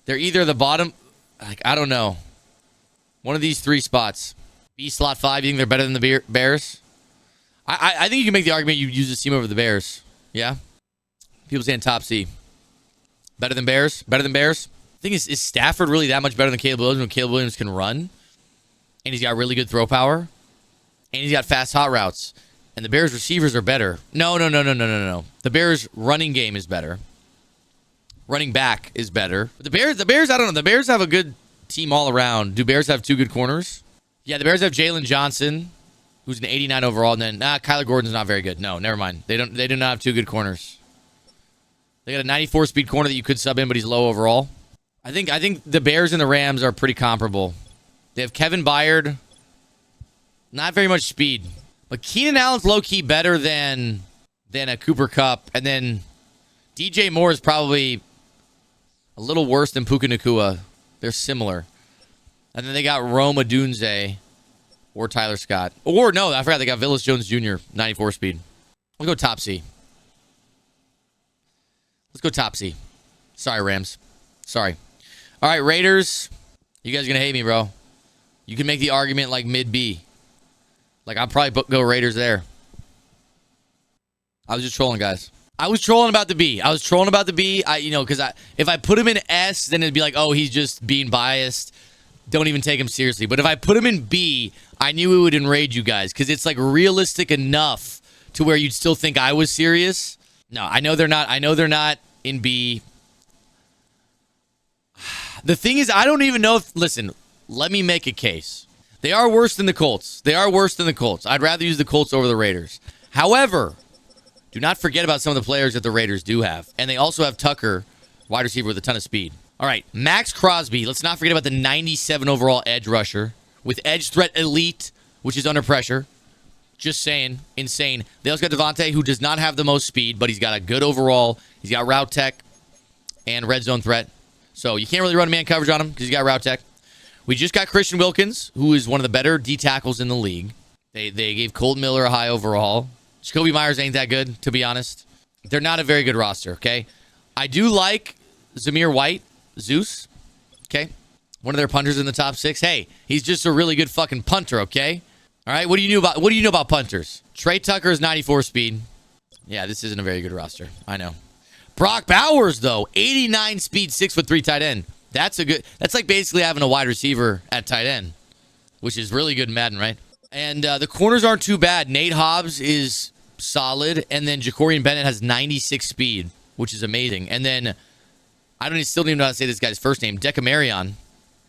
They're either the bottom... Like, I don't know. One of these 3 spots. B slot 5, you think they're better than the Bears? I think you can make the argument you use this team over the Bears. Yeah? People saying top C. Better than Bears? Better than Bears? I think is Stafford really that much better than Caleb Williams when Caleb Williams can run? And he's got really good throw power? And he's got fast hot routes. And the Bears receivers are better. No. The Bears running game is better. Running back is better. But the Bears, I don't know. The Bears have a good team all around. Do Bears have 2 good corners? Yeah, the Bears have Jalen Johnson, who's an 89 overall, and then Kyler Gordon's not very good. No, never mind. They do not have 2 good corners. They got a 94 speed corner that you could sub in, but he's low overall. I think the Bears and the Rams are pretty comparable. They have Kevin Byard, not very much speed. But Keenan Allen's low-key better than a Cooper Kupp. And then DJ Moore is probably a little worse than Puka Nacua. They're similar. And then they got Rome Odunze or Tyler Scott. Or, no, I forgot. They got Villas Jones Jr., 94 speed. Let's go top C. Let's go top C. Sorry, Rams. Sorry. All right, Raiders. You guys are going to hate me, bro. You can make the argument like mid-B. Like, I'll probably go Raiders there. I was just trolling, guys. I was trolling about the B. Because if I put him in S, then it'd be like, oh, he's just being biased. Don't even take him seriously. But if I put him in B, I knew it would enrage you guys. Because it's, like, realistic enough to where you'd still think I was serious. No, I know they're not in B. The thing is, I don't even know if... Listen, let me make a case. They are worse than the Colts. I'd rather use the Colts over the Raiders. However, do not forget about some of the players that the Raiders do have. And they also have Tucker, wide receiver with a ton of speed. All right, Max Crosby. Let's not forget about the 97 overall edge rusher with edge threat elite, which is under pressure. Just saying, insane. They also got Devontae, who does not have the most speed, but he's got a good overall. He's got route tech and red zone threat. So you can't really run man coverage on him because he's got route tech. We just got Christian Wilkins, who is one of the better D tackles in the league. They gave Colton Miller a high overall. Jacoby Myers ain't that good, to be honest. They're not a very good roster, okay? I do like Zamir White, Zeus, okay? One of their punters in the top 6. Hey, he's just a really good fucking punter, okay? All right, what do you know about punters? Trey Tucker is 94 speed. Yeah, this isn't a very good roster. I know. Brock Bowers, though, 89 speed, 6'3" tight end. That's like basically having a wide receiver at tight end, which is really good in Madden, right? And the corners aren't too bad. Nate Hobbs is solid, and then Jacorian Bennett has 96 speed, which is amazing. And then still don't even know how to say this guy's first name. Decamarion,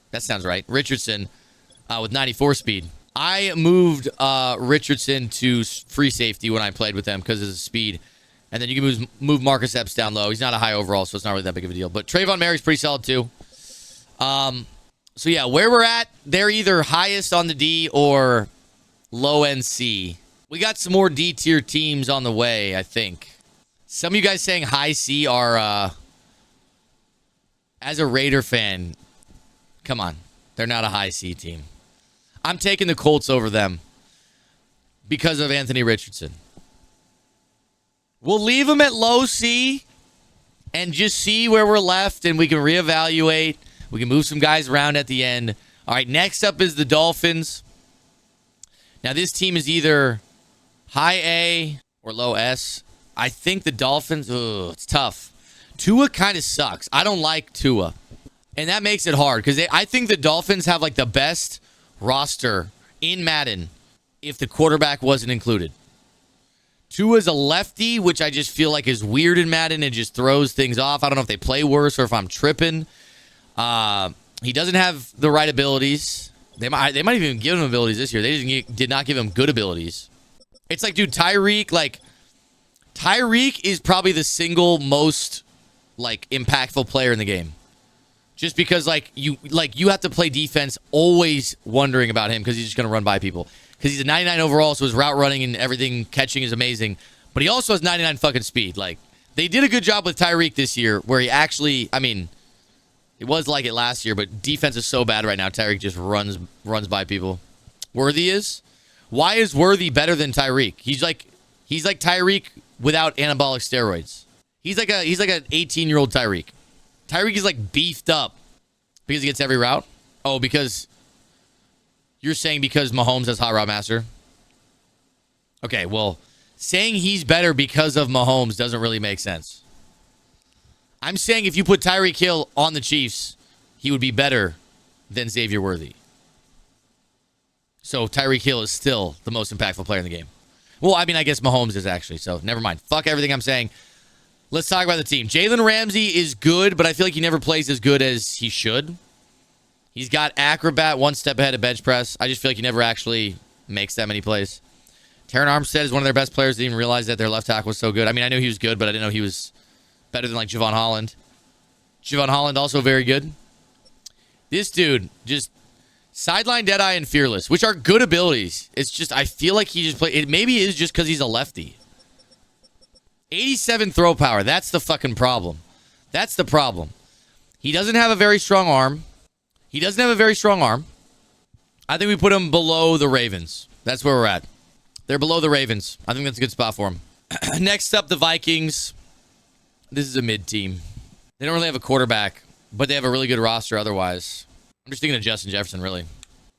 that sounds right. Richardson with 94 speed. I moved Richardson to free safety when I played with them because of his speed. And then you can move Marcus Epps down low. He's not a high overall, so it's not really that big of a deal. But Trayvon Merrick's pretty solid too. So yeah, where we're at, they're either highest on the D or low end C. We got some more D tier teams on the way, I think. Some of you guys saying high C are, as a Raider fan, come on. They're not a high C team. I'm taking the Colts over them because of Anthony Richardson. We'll leave them at low C and just see where we're left, and we can reevaluate. We can move some guys around at the end. All right, next up is the Dolphins. Now, this team is either high A or low S. I think the Dolphins, it's tough. Tua kind of sucks. I don't like Tua. And that makes it hard because I think the Dolphins have like the best roster in Madden if the quarterback wasn't included. Tua's a lefty, which I just feel like is weird in Madden. It just throws things off. I don't know if they play worse or if I'm tripping. He doesn't have the right abilities. They might even give him abilities this year. They did not give him good abilities. It's like, dude, Tyreek Tyreek is probably the single most like impactful player in the game. Just because you have to play defense always wondering about him because he's just going to run by people. Because he's a 99 overall, so his route running and everything catching is amazing. But he also has 99 fucking speed. Like, they did a good job with Tyreek this year where he actually, I mean, it was like it last year, but defense is so bad right now. Tyreek just runs by people. Worthy is? Why is Worthy better than Tyreek? He's like Tyreek without anabolic steroids. He's like an 18-year-old Tyreek. Tyreek is like beefed up because he gets every route. Oh, because you're saying because Mahomes has hot route master. Okay, well, saying he's better because of Mahomes doesn't really make sense. I'm saying if you put Tyreek Hill on the Chiefs, he would be better than Xavier Worthy. So Tyreek Hill is still the most impactful player in the game. Well, I mean, I guess Mahomes is actually, so never mind. Fuck everything I'm saying. Let's talk about the team. Jalen Ramsey is good, but I feel like he never plays as good as he should. He's got acrobat one step ahead of bench press. I just feel like he never actually makes that many plays. Terran Armstead is one of their best players. Didn't even realize that their left tackle was so good. I mean, I knew he was good, but I didn't know he was better than like Javon Holland. Javon Holland also very good. This dude just sideline, deadeye, and fearless, which are good abilities. It's just I feel like he just play. It maybe is just because he's a lefty. 87 throw power. That's the fucking problem. That's the problem. He doesn't have a very strong arm. I think we put him below the Ravens. That's where we're at. They're below the Ravens. I think that's a good spot for him. Next up, the Vikings. This is a mid team. They don't really have a quarterback, but they have a really good roster otherwise. I'm just thinking of Justin Jefferson, really.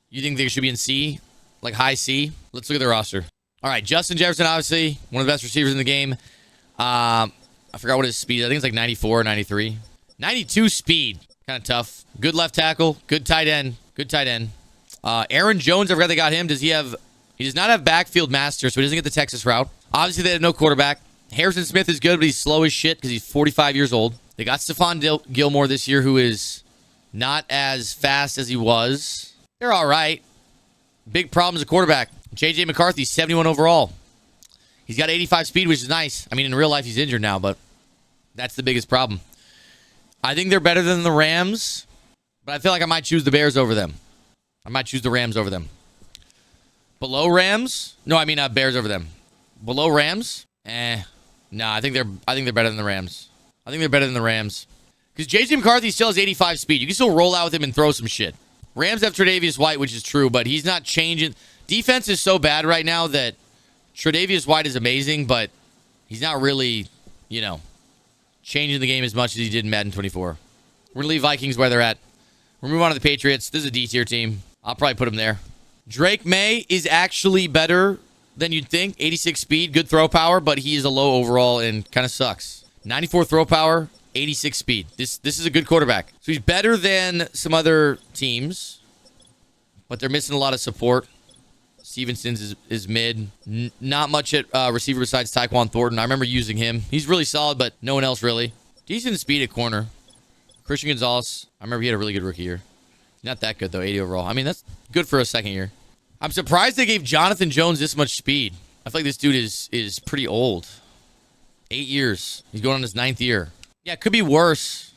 You think they should be in C? Like high C? Let's look at their roster. All right, Justin Jefferson, obviously, one of the best receivers in the game. I forgot what his speed is. I think it's like 94, 93. 92 speed. Kind of tough. Good left tackle. Good tight end. Aaron Jones, I forgot they got him. He does not have backfield master, so he doesn't get the Texas route. Obviously, they have no quarterback. Harrison Smith is good, but he's slow as shit because he's 45 years old. They got Stephon Gilmore this year, who is not as fast as he was. They're all right. Big problem is a quarterback. J.J. McCarthy, 71 overall. He's got 85 speed, which is nice. I mean, in real life, he's injured now, but that's the biggest problem. I think they're better than the Rams, but I feel like I might choose the Bears over them. I might choose the Rams over them. Below Rams? No, I mean Bears over them. Below Rams? No, I think they're better than the Rams. I think they're better than the Rams. Because J.J. McCarthy still has 85 speed. You can still roll out with him and throw some shit. Rams have Tre'Davious White, which is true, but he's not changing. Defense is so bad right now that Tre'Davious White is amazing, but he's not really, changing the game as much as he did in Madden 24. We're going to leave Vikings where they're at. We're moving on to the Patriots. This is a D-tier team. I'll probably put him there. Drake May is actually better than you'd think. 86 speed, good throw power, but he is a low overall and kind of sucks. 94 throw power, 86 speed. This is a good quarterback. So he's better than some other teams, but they're missing a lot of support. Stevenson's is mid. Not much at receiver besides Tyquan Thornton. I remember using him. He's really solid, but no one else really. Decent speed at corner. Christian Gonzalez. I remember he had a really good rookie year. Not that good, though. 80 overall. I mean, that's good for a second year. I'm surprised they gave Jonathan Jones this much speed. I feel like this dude is pretty old. 8 years. He's going on his 9th year. Yeah, could be worse.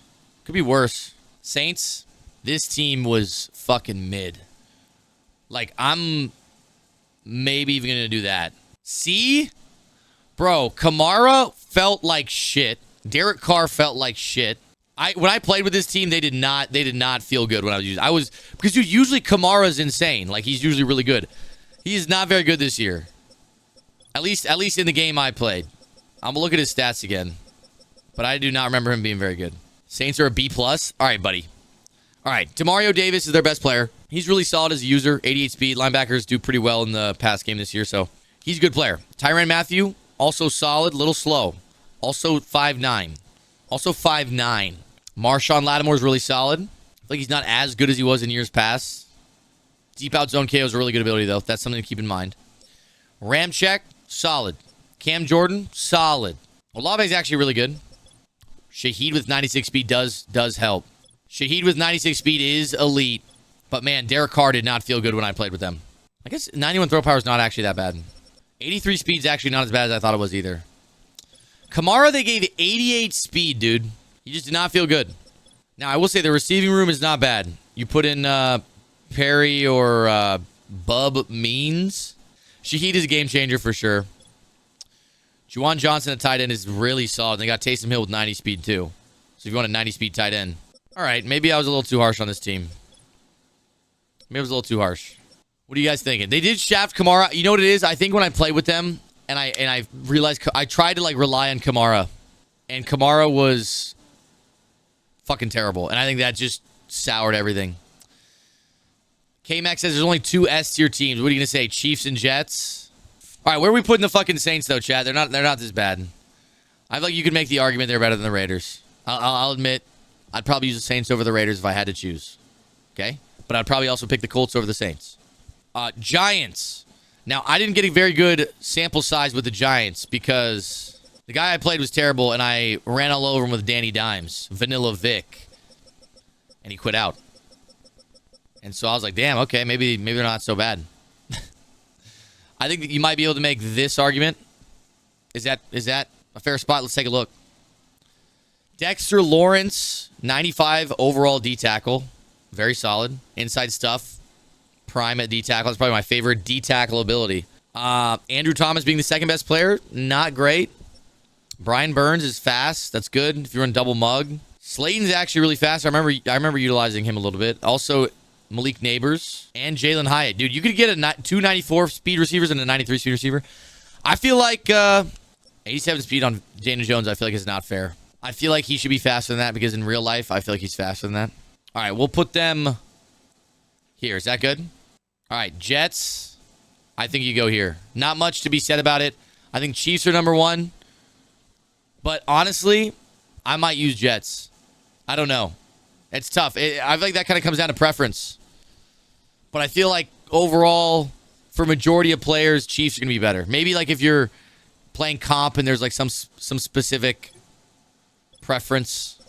Saints, this team was fucking mid. Like, I'm maybe even going to do that. C? Bro, Kamara felt like shit. Derek Carr felt like shit. When I played with this team, they did not feel good when I was using. Because dude, usually Kamara's insane. Like, he's usually really good. He is not very good this year. At least in the game I played. I'm gonna look at his stats again. But I do not remember him being very good. Saints are a B+. All right, buddy. All right, Demario Davis is their best player. He's really solid as a user. 88 speed. Linebackers do pretty well in the pass game this year, so he's a good player. Tyrann Mathieu, also solid, little slow. Also 5'9". Marshawn Lattimore is really solid. I feel like he's not as good as he was in years past. Deep out zone KO is a really good ability, though. That's something to keep in mind. Ramczyk, solid. Cam Jordan, solid. Olave's actually really good. Shaheed with 96 speed does help. Shaheed with 96 speed is elite. But, man, Derek Carr did not feel good when I played with them. I guess 91 throw power is not actually that bad. 83 speed is actually not as bad as I thought it was either. Kamara, they gave 88 speed, dude. You just did not feel good. Now, I will say the receiving room is not bad. You put in Perry or Bub Means. Shaheed is a game changer for sure. Juwan Johnson at tight end is really solid. They got Taysom Hill with 90 speed too. So if you want a 90 speed tight end. All right, maybe I was a little too harsh on this team. Maybe I was a little too harsh. What are you guys thinking? They did shaft Kamara. You know what it is? I think when I played with them and I realized I tried to like rely on Kamara, and Kamara was fucking terrible. And I think that just soured everything. K-Max says there's only 2 S-tier teams. What are you going to say? Chiefs and Jets? All right, where are we putting the fucking Saints, though, Chad? They're not this bad. I feel like you could make the argument they're better than the Raiders. I'll admit, I'd probably use the Saints over the Raiders if I had to choose. Okay? But I'd probably also pick the Colts over the Saints. Giants. Now, I didn't get a very good sample size with the Giants because the guy I played was terrible, and I ran all over him with Danny Dimes, Vanilla Vic, and he quit out. And so I was like, damn, okay, maybe they're not so bad. I think that you might be able to make this argument. Is that a fair spot? Let's take a look. Dexter Lawrence, 95 overall D tackle. Very solid. Inside stuff. Prime at D tackle. That's probably my favorite D tackle ability. Andrew Thomas being the second best player. Not great. Brian Burns is fast. That's good if you run double mug. Slayton's actually really fast. I remember utilizing him a little bit. Also, Malik Neighbors and Jalen Hyatt. Dude, you could get a 294 speed receivers and a 93 speed receiver. I feel like 87 speed on Dana Jones, I feel like is not fair. I feel like he should be faster than that because in real life, I feel like he's faster than that. All right, we'll put them here. Is that good? All right, Jets. I think you go here. Not much to be said about it. I think Chiefs are number 1. But honestly, I might use Jets. I don't know. It's tough. I feel like that kind of comes down to preference. But I feel like overall, for majority of players, Chiefs are going to be better. Maybe like if you're playing comp and there's like some specific preference.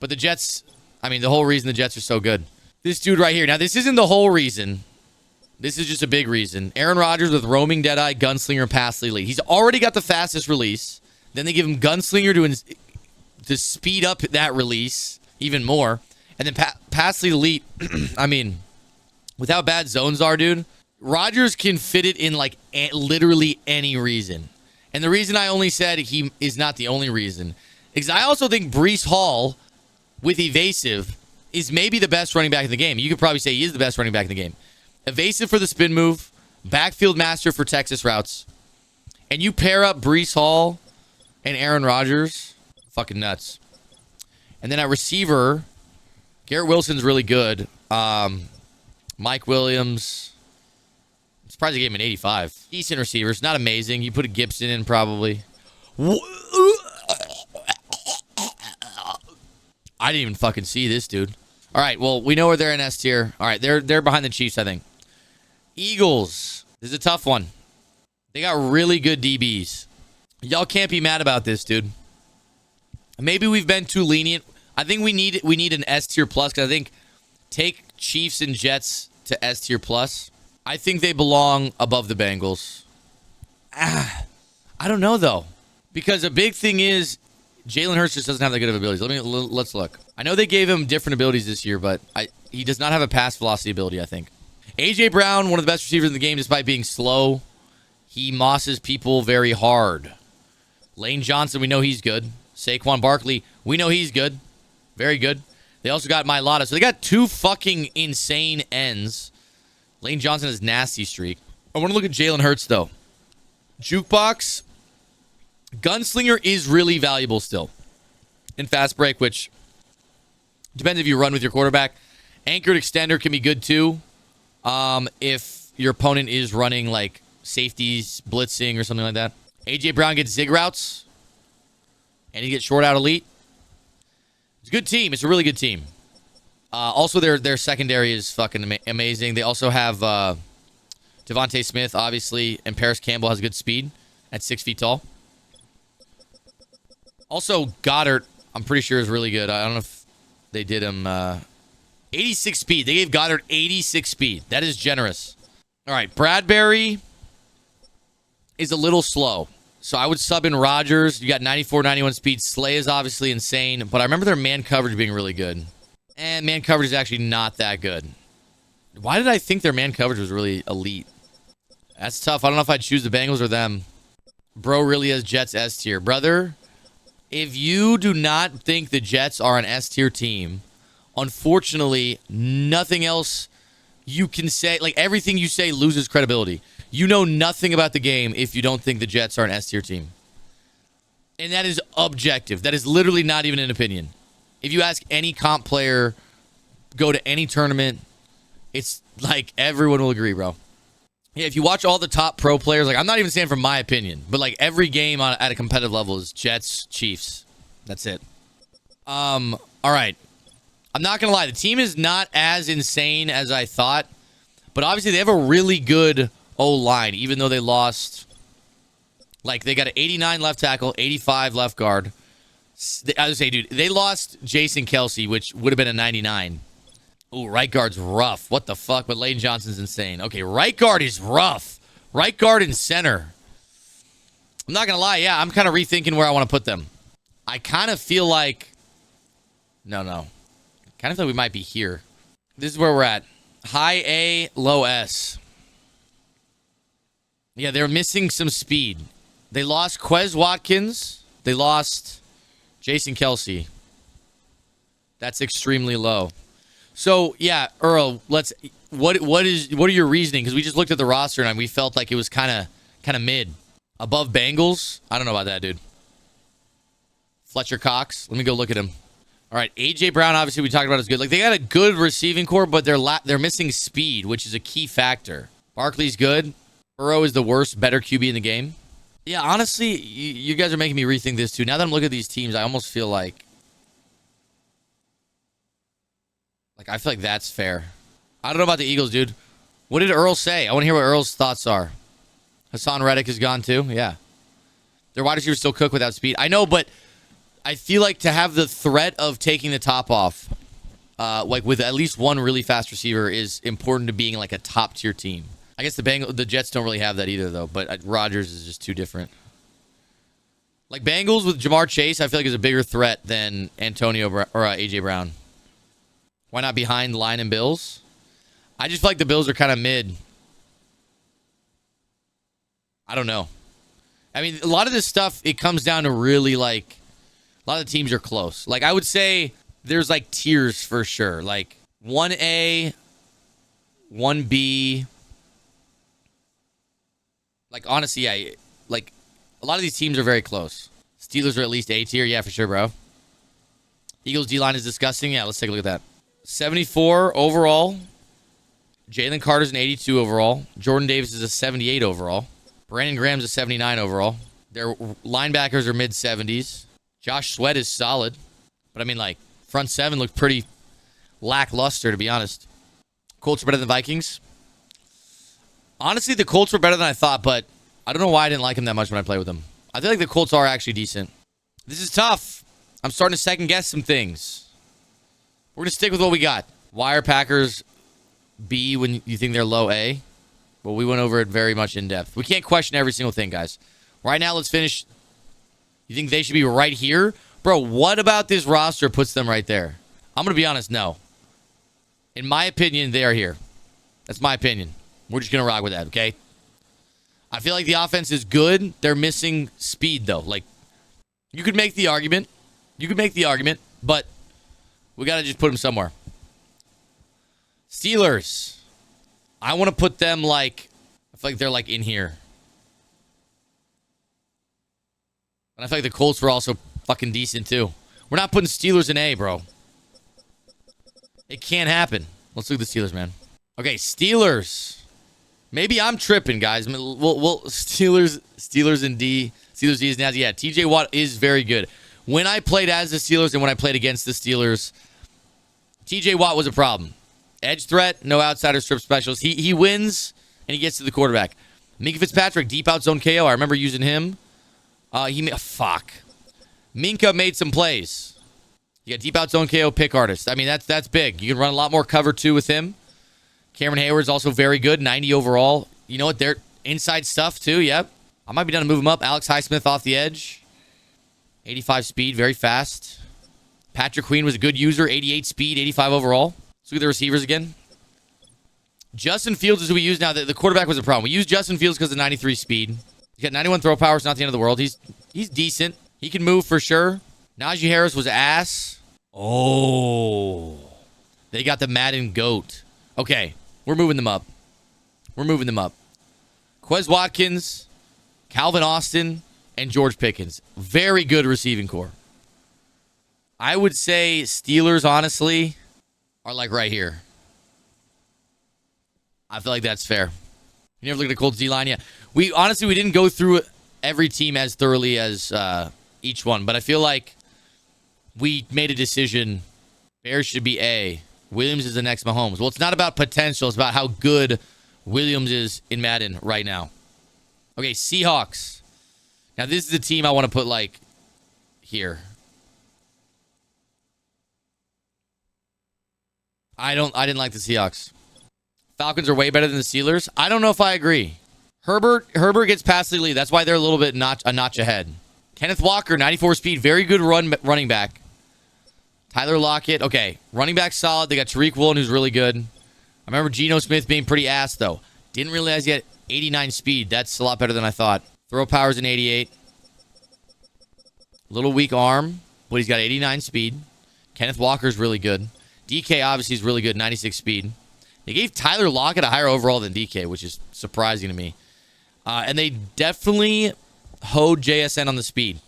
But the Jets, I mean, the whole reason the Jets are so good. This dude right here. Now, this isn't the whole reason. This is just a big reason. Aaron Rodgers with roaming, deadeye, gunslinger, pass lead. He's already got the fastest release. Then they give him gunslinger to speed up that release even more. And then pass lead elite. I mean, with how bad zones are, dude, Rodgers can fit it in like literally any reason. And the reason I only said he is not the only reason is I also think Breece Hall with evasive is maybe the best running back in the game. You could probably say he is the best running back in the game. Evasive for the spin move, backfield master for Texas routes. And you pair up Breece Hall and Aaron Rodgers, fucking nuts. And then at receiver, Garrett Wilson's really good. Mike Williams, I'm surprised they gave him an 85. Decent receivers, not amazing. You put a Gibson in probably. I didn't even fucking see this, dude. All right, well, we know where they're in S tier. All right, they're behind the Chiefs, I think. Eagles. This is a tough one. They got really good DBs. Y'all can't be mad about this, dude. Maybe we've been too lenient. I think we need an S tier plus because I think take Chiefs and Jets to S tier plus. I think they belong above the Bengals. I don't know though, because a big thing is Jalen Hurts just doesn't have that good of abilities. Let's look. I know they gave him different abilities this year, but he does not have a pass velocity ability, I think. A.J. Brown, one of the best receivers in the game, despite being slow. He mosses people very hard. Lane Johnson, we know he's good. Saquon Barkley, we know he's good. Very good. They also got Mailata. So they got 2 fucking insane ends. Lane Johnson has nasty streak. I want to look at Jalen Hurts, though. Jukebox. Gunslinger is really valuable still. In fast break, which depends if you run with your quarterback. Anchored extender can be good, too. If your opponent is running, like, safeties, blitzing, or something like that. A.J. Brown gets zig routes. And he gets short out elite. It's a good team. It's a really good team. Also, their secondary is fucking amazing. They also have Devontae Smith, obviously, and Paris Campbell has good speed at 6 feet tall. Also, Goddard, I'm pretty sure is really good. I don't know if they did him 86 speed. They gave Goddard 86 speed. That is generous. All right, Bradbury is a little slow. So I would sub in Rodgers. You got 94, 91 speed. Slay is obviously insane, but I remember their man coverage being really good. And man coverage is actually not that good. Why did I think their man coverage was really elite? That's tough. I don't know if I'd choose the Bengals or them. Bro really has Jets S tier. Brother, if you do not think the Jets are an S tier team, unfortunately, nothing else you can say, like everything you say loses credibility. You know nothing about the game if you don't think the Jets are an S tier team. And that is objective. That is literally not even an opinion. If you ask any comp player, go to any tournament, it's like everyone will agree, bro. Yeah, if you watch all the top pro players, like I'm not even saying from my opinion, but like every game at a competitive level is Jets, Chiefs. That's it. All right. I'm not going to lie. The team is not as insane as I thought, but obviously they have a really good O-line, even though they lost. Like they got an 89 left tackle, 85 left guard. I would say, dude, they lost Jason Kelsey, which would have been a 99. Ooh, right guard's rough. What the fuck? But Lane Johnson's insane. Okay, right guard is rough. Right guard and center. I'm not going to lie. Yeah, I'm kind of rethinking where I want to put them. I kind of feel like... No. Kind of feel like we might be here. This is where we're at. High A, low S. Yeah, they're missing some speed. They lost Quez Watkins. They lost Jason Kelsey. That's extremely low. So, yeah, Earl, what are your reasoning? Because we just looked at the roster and we felt like it was kind of mid. Above Bengals? I don't know about that, dude. Fletcher Cox. Let me go look at him. All right, A.J. Brown, obviously, we talked about is good. Like, they got a good receiving core, but they're missing speed, which is a key factor. Barkley's good. Burrow is the worst, better QB in the game. Yeah, honestly, you guys are making me rethink this, too. Now that I'm looking at these teams, I almost feel like I feel like that's fair. I don't know about the Eagles, dude. What did Earl say? I want to hear what Earl's thoughts are. Hassan Reddick is gone, too? Yeah. Their wide receivers still cook without speed. I know, but I feel like to have the threat of taking the top off, like with at least one really fast receiver, is important to being like a top tier team. I guess the Jets don't really have that either, though. But Rodgers is just too different. Like Bengals with Jamar Chase, I feel like is a bigger threat than Antonio or AJ Brown. Why not behind line and Bills? I just feel like the Bills are kind of mid. I don't know. I mean, a lot of this stuff, it comes down to really like a lot of the teams are close. Like I would say there's like tiers for sure. Like 1A, 1B. Like honestly, yeah, like a lot of these teams are very close. Steelers are at least A tier, yeah, for sure, bro. Eagles D-line is disgusting. Yeah, let's take a look at that. 74 overall. Jalen Carter's an 82 overall. Jordan Davis is a 78 overall. Brandon Graham's a 79 overall. Their linebackers are mid-70s. Josh Sweat is solid. But I mean, like, front seven looked pretty lackluster, to be honest. Colts are better than Vikings. Honestly, the Colts were better than I thought, but I don't know why I didn't like them that much when I played with them. I feel like the Colts are actually decent. This is tough. I'm starting to second-guess some things. We're going to stick with what we got. Why are Packers B when you think they're low A? Well, we went over it very much in depth. We can't question every single thing, guys. Right now, let's finish. You think they should be right here? Bro, what about this roster puts them right there? I'm going to be honest, no. In my opinion, they are here. That's my opinion. We're just going to rock with that, okay? I feel like the offense is good. They're missing speed, though. Like, you could make the argument. But we got to just put them somewhere. Steelers. I want to put them like, I feel like they're like in here. And I feel like the Colts were also fucking decent too. We're not putting Steelers in A, bro. It can't happen. Let's look at the Steelers, man. Okay, Steelers. Maybe I'm tripping, guys. I mean, we'll Steelers in D. Steelers D is now. Yeah, TJ Watt is very good. When I played as the Steelers and when I played against the Steelers, TJ Watt was a problem. Edge threat, no outsider strip specials. He wins, and he gets to the quarterback. Minka Fitzpatrick, deep out zone KO. I remember using him. Minka made some plays. You got deep out zone KO pick artist. I mean, that's big. You can run a lot more cover, too, with him. Cameron Hayward's also very good, 90 overall. You know what? They're inside stuff, too, yep. I might be done to move him up. Alex Highsmith off the edge. 85 speed, very fast. Patrick Queen was a good user. 88 speed, 85 overall. Let's look at the receivers again. Justin Fields is who we use now. The quarterback was a problem. We used Justin Fields because of 93 speed. He's got 91 throw power. It's not the end of the world. He's decent. He can move for sure. Najee Harris was ass. Oh. They got the Madden GOAT. Okay. We're moving them up. We're moving them up. Quez Watkins, Calvin Austin, and George Pickens. Very good receiving core. I would say Steelers, honestly, are like right here. I feel like that's fair. You never looked at a Colts D-line yet. We didn't go through every team as thoroughly as each one, but I feel like we made a decision. Bears should be A. Williams is the next Mahomes. Well, it's not about potential. It's about how good Williams is in Madden right now. Okay, Seahawks. Now, this is the team I want to put, like, here. I didn't like the Seahawks. Falcons are way better than the Steelers. I don't know if I agree. Herbert gets past the lead. That's why they're a little bit a notch ahead. Kenneth Walker, 94 speed, very good running back. Tyler Lockett, okay. Running back solid. They got Tariq Woolen, who's really good. I remember Geno Smith being pretty ass, though. Didn't realize he had 89 speed. That's a lot better than I thought. Throw power's an 88. Little weak arm, but he's got 89 speed. Kenneth Walker's really good. DK obviously is really good, 96 speed. They gave Tyler Lockett a higher overall than DK, which is surprising to me. And they definitely hoed JSN on the speed.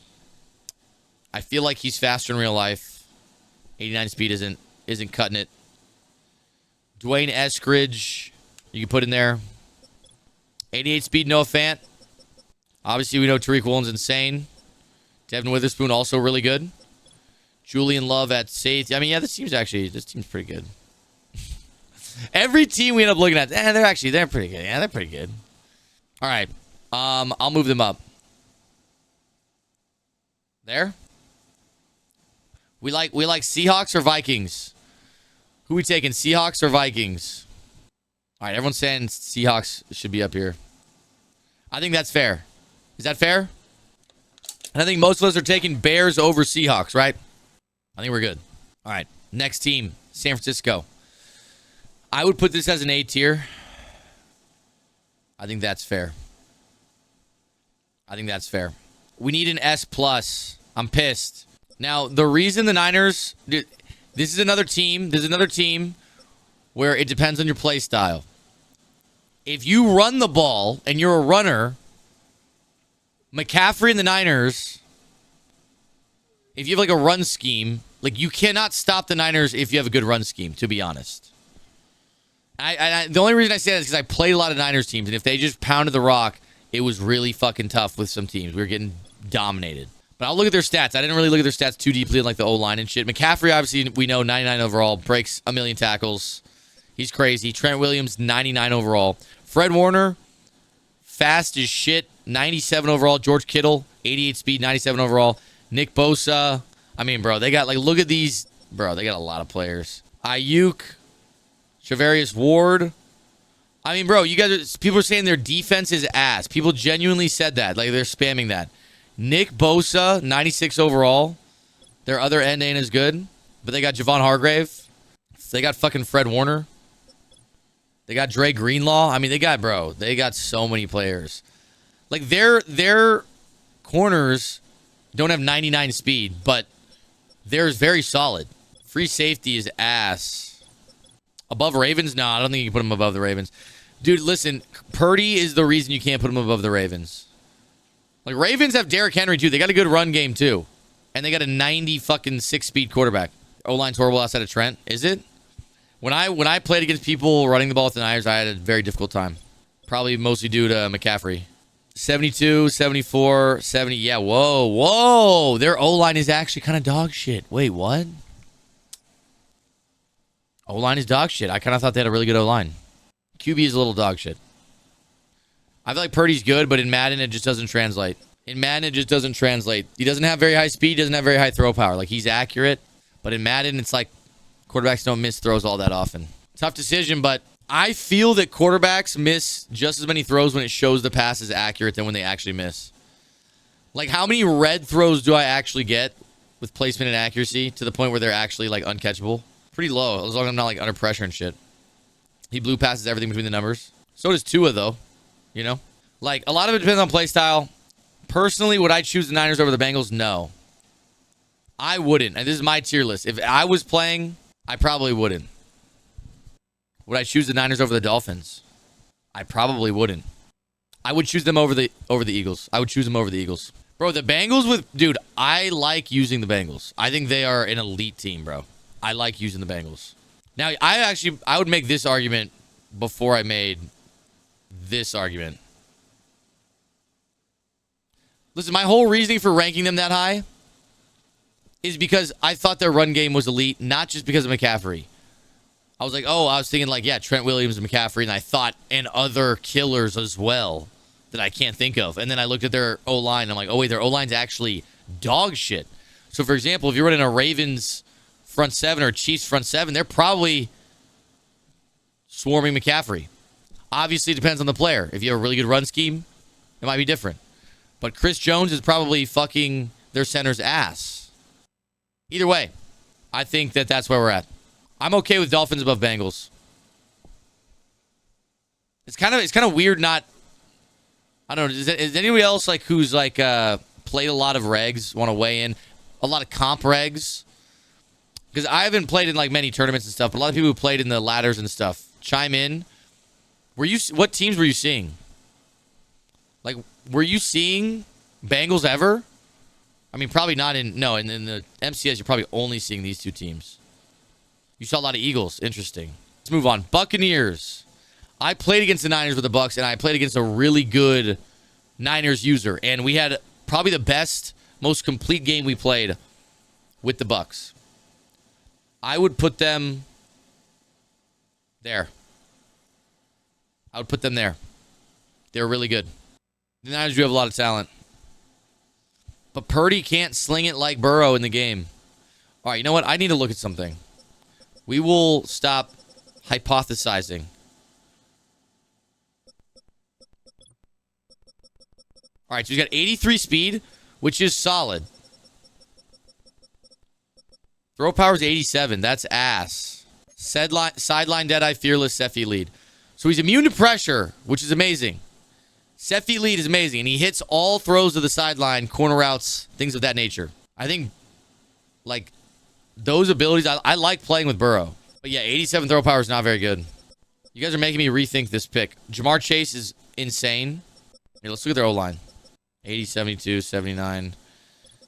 I feel like he's faster in real life. 89 speed isn't cutting it. Dwayne Eskridge, you can put in there. 88 speed, Noah Fant. Obviously, we know Tariq Woolen's insane. Devin Witherspoon also really good. Julian Love at safety. I mean, yeah, this team's pretty good. Every team we end up looking at, they're pretty good. Yeah, they're pretty good. All right. I'll move them up. There. We like Seahawks or Vikings? Who we taking, Seahawks or Vikings? All right, everyone's saying Seahawks should be up here. I think that's fair. Is that fair? And I think most of us are taking Bears over Seahawks, right? I think we're good. All right, next team, San Francisco. I would put this as an A tier. I think that's fair. We need an S+. I'm pissed. Now, the reason the Niners... This is another team. Where it depends on your play style. If you run the ball and you're a runner, McCaffrey and the Niners, if you have like a run scheme, like you cannot stop the Niners if you have a good run scheme, to be honest. The only reason I say that is because I played a lot of Niners teams, and if they just pounded the rock, it was really fucking tough with some teams. We were getting dominated. But I'll look at their stats. I didn't really look at their stats too deeply in like the O-line and shit. McCaffrey, obviously, we know 99 overall, breaks a million tackles. He's crazy. Trent Williams, 99 overall. Fred Warner, fast as shit, 97 overall. George Kittle, 88 speed, 97 overall. Nick Bosa. I mean, bro, they got like, look at these. Bro, they got a lot of players. Ayuk, Charvarius Ward. I mean, bro, people are saying their defense is ass. People genuinely said that. Like, they're spamming that. Nick Bosa, 96 overall. Their other end ain't as good. But they got Javon Hargrave. They got fucking Fred Warner. They got Dre Greenlaw. I mean, they got so many players. Like, their corners don't have 99 speed, but theirs very solid. Free safety is ass. Above Ravens? No, I don't think you can put him above the Ravens. Dude, listen, Purdy is the reason you can't put him above the Ravens. Like, Ravens have Derrick Henry, too. They got a good run game, too. And they got a 90 fucking 6-speed quarterback. O-line's horrible outside of Trent. Is it? When I played against people running the ball with the Niners, I had a very difficult time. Probably mostly due to McCaffrey. 72, 74, 70. Yeah, whoa. Their O-line is actually kind of dog shit. Wait, what? O-line is dog shit. I kind of thought they had a really good O-line. QB is a little dog shit. I feel like Purdy's good, but in Madden, it just doesn't translate. He doesn't have very high speed, doesn't have very high throw power. Like, he's accurate, but in Madden, it's like quarterbacks don't miss throws all that often. Tough decision, but I feel that quarterbacks miss just as many throws when it shows the pass is accurate than when they actually miss. Like, how many red throws do I actually get with placement and accuracy to the point where they're actually, like, uncatchable? Pretty low, as long as I'm not, like, under pressure and shit. He blue passes everything between the numbers. So does Tua, though. You know? Like, a lot of it depends on play style. Personally, would I choose the Niners over the Bengals? No. I wouldn't. And this is my tier list. If I was playing, I probably wouldn't. Would I choose the Niners over the Dolphins? I probably wouldn't. I would choose them over the Eagles. I would choose them over the Eagles. Bro, the Bengals dude, I like using the Bengals. I think they are an elite team, bro. I like using the Bengals. Now, I would make this argument before I made this argument. Listen, my whole reasoning for ranking them that high is because I thought their run game was elite, not just because of McCaffrey. I was like, I was thinking like, yeah, Trent Williams and McCaffrey, and I thought, and other killers as well that I can't think of. And then I looked at their O-line, and I'm like, oh, wait, their O-line's actually dog shit. So, for example, if you're running a Ravens front seven or Chiefs front seven, they're probably swarming McCaffrey. Obviously, it depends on the player. If you have a really good run scheme, it might be different. But Chris Jones is probably fucking their center's ass. Either way, I think that's where we're at. I'm okay with Dolphins above Bengals. It's kind of weird not. I don't know. Is anybody else like who's like played a lot of regs want to weigh in? A lot of comp regs? Because I haven't played in like many tournaments and stuff, but a lot of people who played in the ladders and stuff chime in. What teams were you seeing? Like, were you seeing Bengals ever? I mean, probably not in the MCS. You're probably only seeing these two teams. You saw a lot of Eagles. Interesting. Let's move on. Buccaneers. I played against the Niners with the Bucs, and I played against a really good Niners user. And we had probably the best, most complete game we played with the Bucs. I would put them there. I would put them there. They're really good. The Niners do have a lot of talent. But Purdy can't sling it like Burrow in the game. All right, you know what? I need to look at something. We will stop hypothesizing. All right, so he's got 83 speed, which is solid. Throw power is 87. That's ass. Sideline deadeye, fearless, Seffi lead. So he's immune to pressure, which is amazing. Seffi lead is amazing, and he hits all throws to the sideline, corner routes, things of that nature. I think, like, those abilities, I like playing with Burrow. But yeah, 87 throw power is not very good. You guys are making me rethink this pick. Jamar Chase is insane. Here, let's look at their O-line. 80, 72, 79,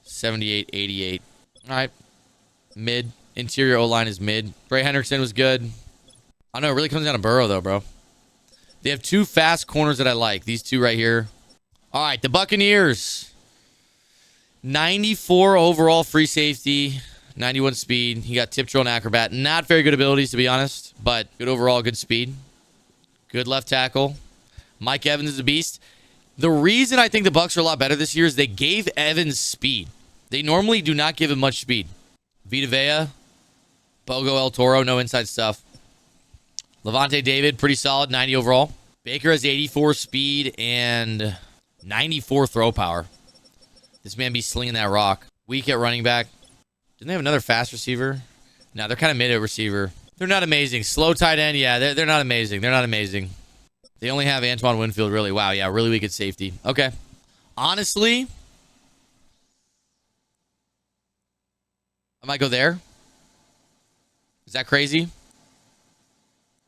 78, 88. All right. Mid. Interior O-line is mid. Trey Hendrickson was good. I don't know. It really comes down to Burrow, though, bro. They have two fast corners that I like. These two right here. All right, the Buccaneers. 94 overall free safety. 91 speed. He got tip drill and acrobat. Not very good abilities, to be honest. But good overall, good speed. Good left tackle. Mike Evans is a beast. The reason I think the Bucs are a lot better this year is they gave Evans speed. They normally do not give him much speed. Vita Vea. Bogo El Toro. No inside stuff. Levante David, pretty solid, 90 overall. Baker has 84 speed and 94 throw power. This man be slinging that rock. Weak at running back. Didn't they have another fast receiver? No, they're kind of mid at receiver. They're not amazing. Slow tight end, yeah, they're not amazing. They're not amazing. They only have Antoine Winfield, really. Wow, yeah, really weak at safety. Okay. Honestly, I might go there. Is that crazy?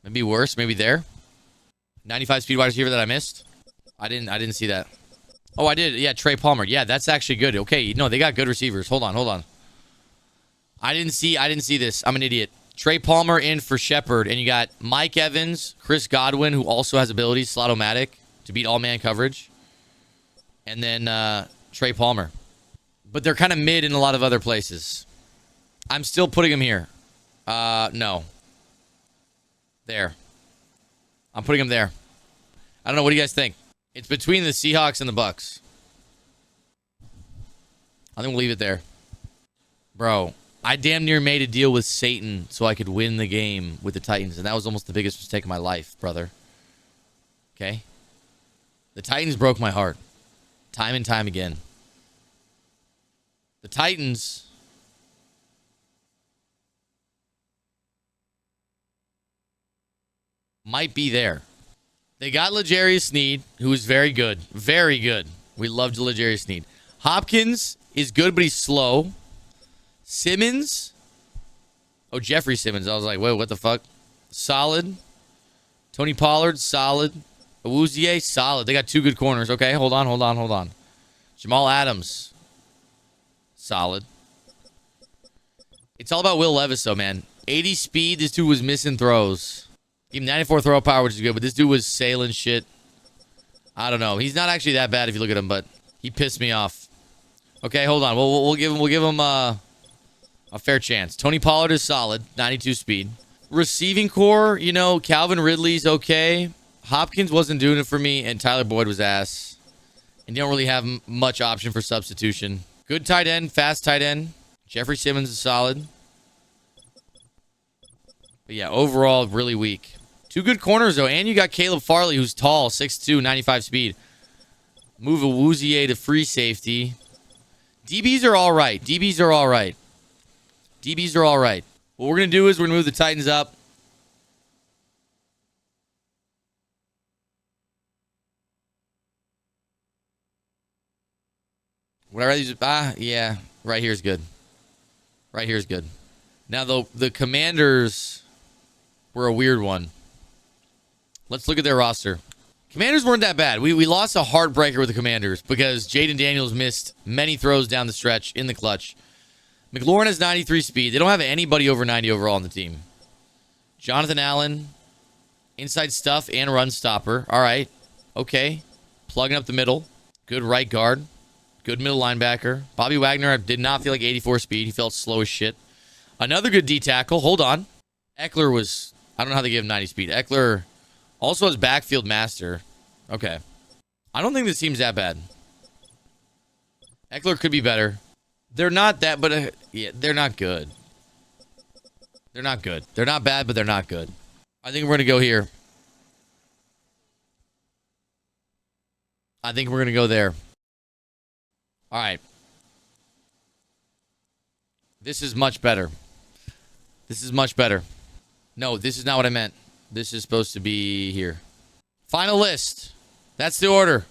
Maybe worse. Maybe there. 95 speed wide receiver that I missed. I didn't see that. Oh, I did. Yeah, Trey Palmer. Yeah, that's actually good. Okay, no, they got good receivers. Hold on. I didn't see this. I'm an idiot. Trey Palmer in for Shepard, and you got Mike Evans, Chris Godwin, who also has abilities, slot-o-matic, to beat all-man coverage, and then Trey Palmer. But they're kind of mid in a lot of other places. I'm still putting him here. No. There. I'm putting him there. I don't know. What do you guys think? It's between the Seahawks and the Bucs. I think we'll leave it there. Bro. I damn near made a deal with Satan so I could win the game with the Titans, and that was almost the biggest mistake of my life, brother. Okay? The Titans broke my heart. Time and time again. The Titans might be there. They got L'Jarius Sneed, who is very good. Very good. We loved L'Jarius Sneed. Hopkins is good, but he's slow. Simmons. Oh, Jeffrey Simmons. I was like, wait, what the fuck? Solid. Tony Pollard, solid. Awuzie, solid. They got 2 good corners. Okay, hold on. Jamal Adams, solid. It's all about Will Levis, though, man. 80 speed. This dude was missing throws. Give him 94 throw power, which is good, but this dude was sailing shit. I don't know. He's not actually that bad if you look at him, but he pissed me off. Okay, hold on. We'll give him a fair chance. Tony Pollard is solid, 92 speed. Receiving core, you know, Calvin Ridley's okay. Hopkins wasn't doing it for me, and Tyler Boyd was ass. And you don't really have much option for substitution. Good tight end, fast tight end. Jeffrey Simmons is solid. But yeah, overall, really weak. 2 good corners, though. And you got Caleb Farley, who's tall, 6'2", 95 speed. Move Awuzie to free safety. DBs are all right. What we're going to do is we're going to move the Titans up. Would I rather use... yeah. Right here is good. Now, the Commanders were a weird one. Let's look at their roster. Commanders weren't that bad. We lost a heartbreaker with the Commanders because Jaden Daniels missed many throws down the stretch in the clutch. McLaurin has 93 speed. They don't have anybody over 90 overall on the team. Jonathan Allen, inside stuff and run stopper. All right. Okay. Plugging up the middle. Good right guard. Good middle linebacker. Bobby Wagner did not feel like 84 speed. He felt slow as shit. Another good D tackle. Hold on. Eckler was... I don't know how they gave him 90 speed. Eckler also has backfield master. Okay. I don't think this team's that bad. Eckler could be better. They're not that, but... yeah, they're not good. They're not bad, but they're not good. I think we're going to go here. I think we're going to go there. All right. This is much better. No, this is not what I meant. This is supposed to be here. Final list. That's the order.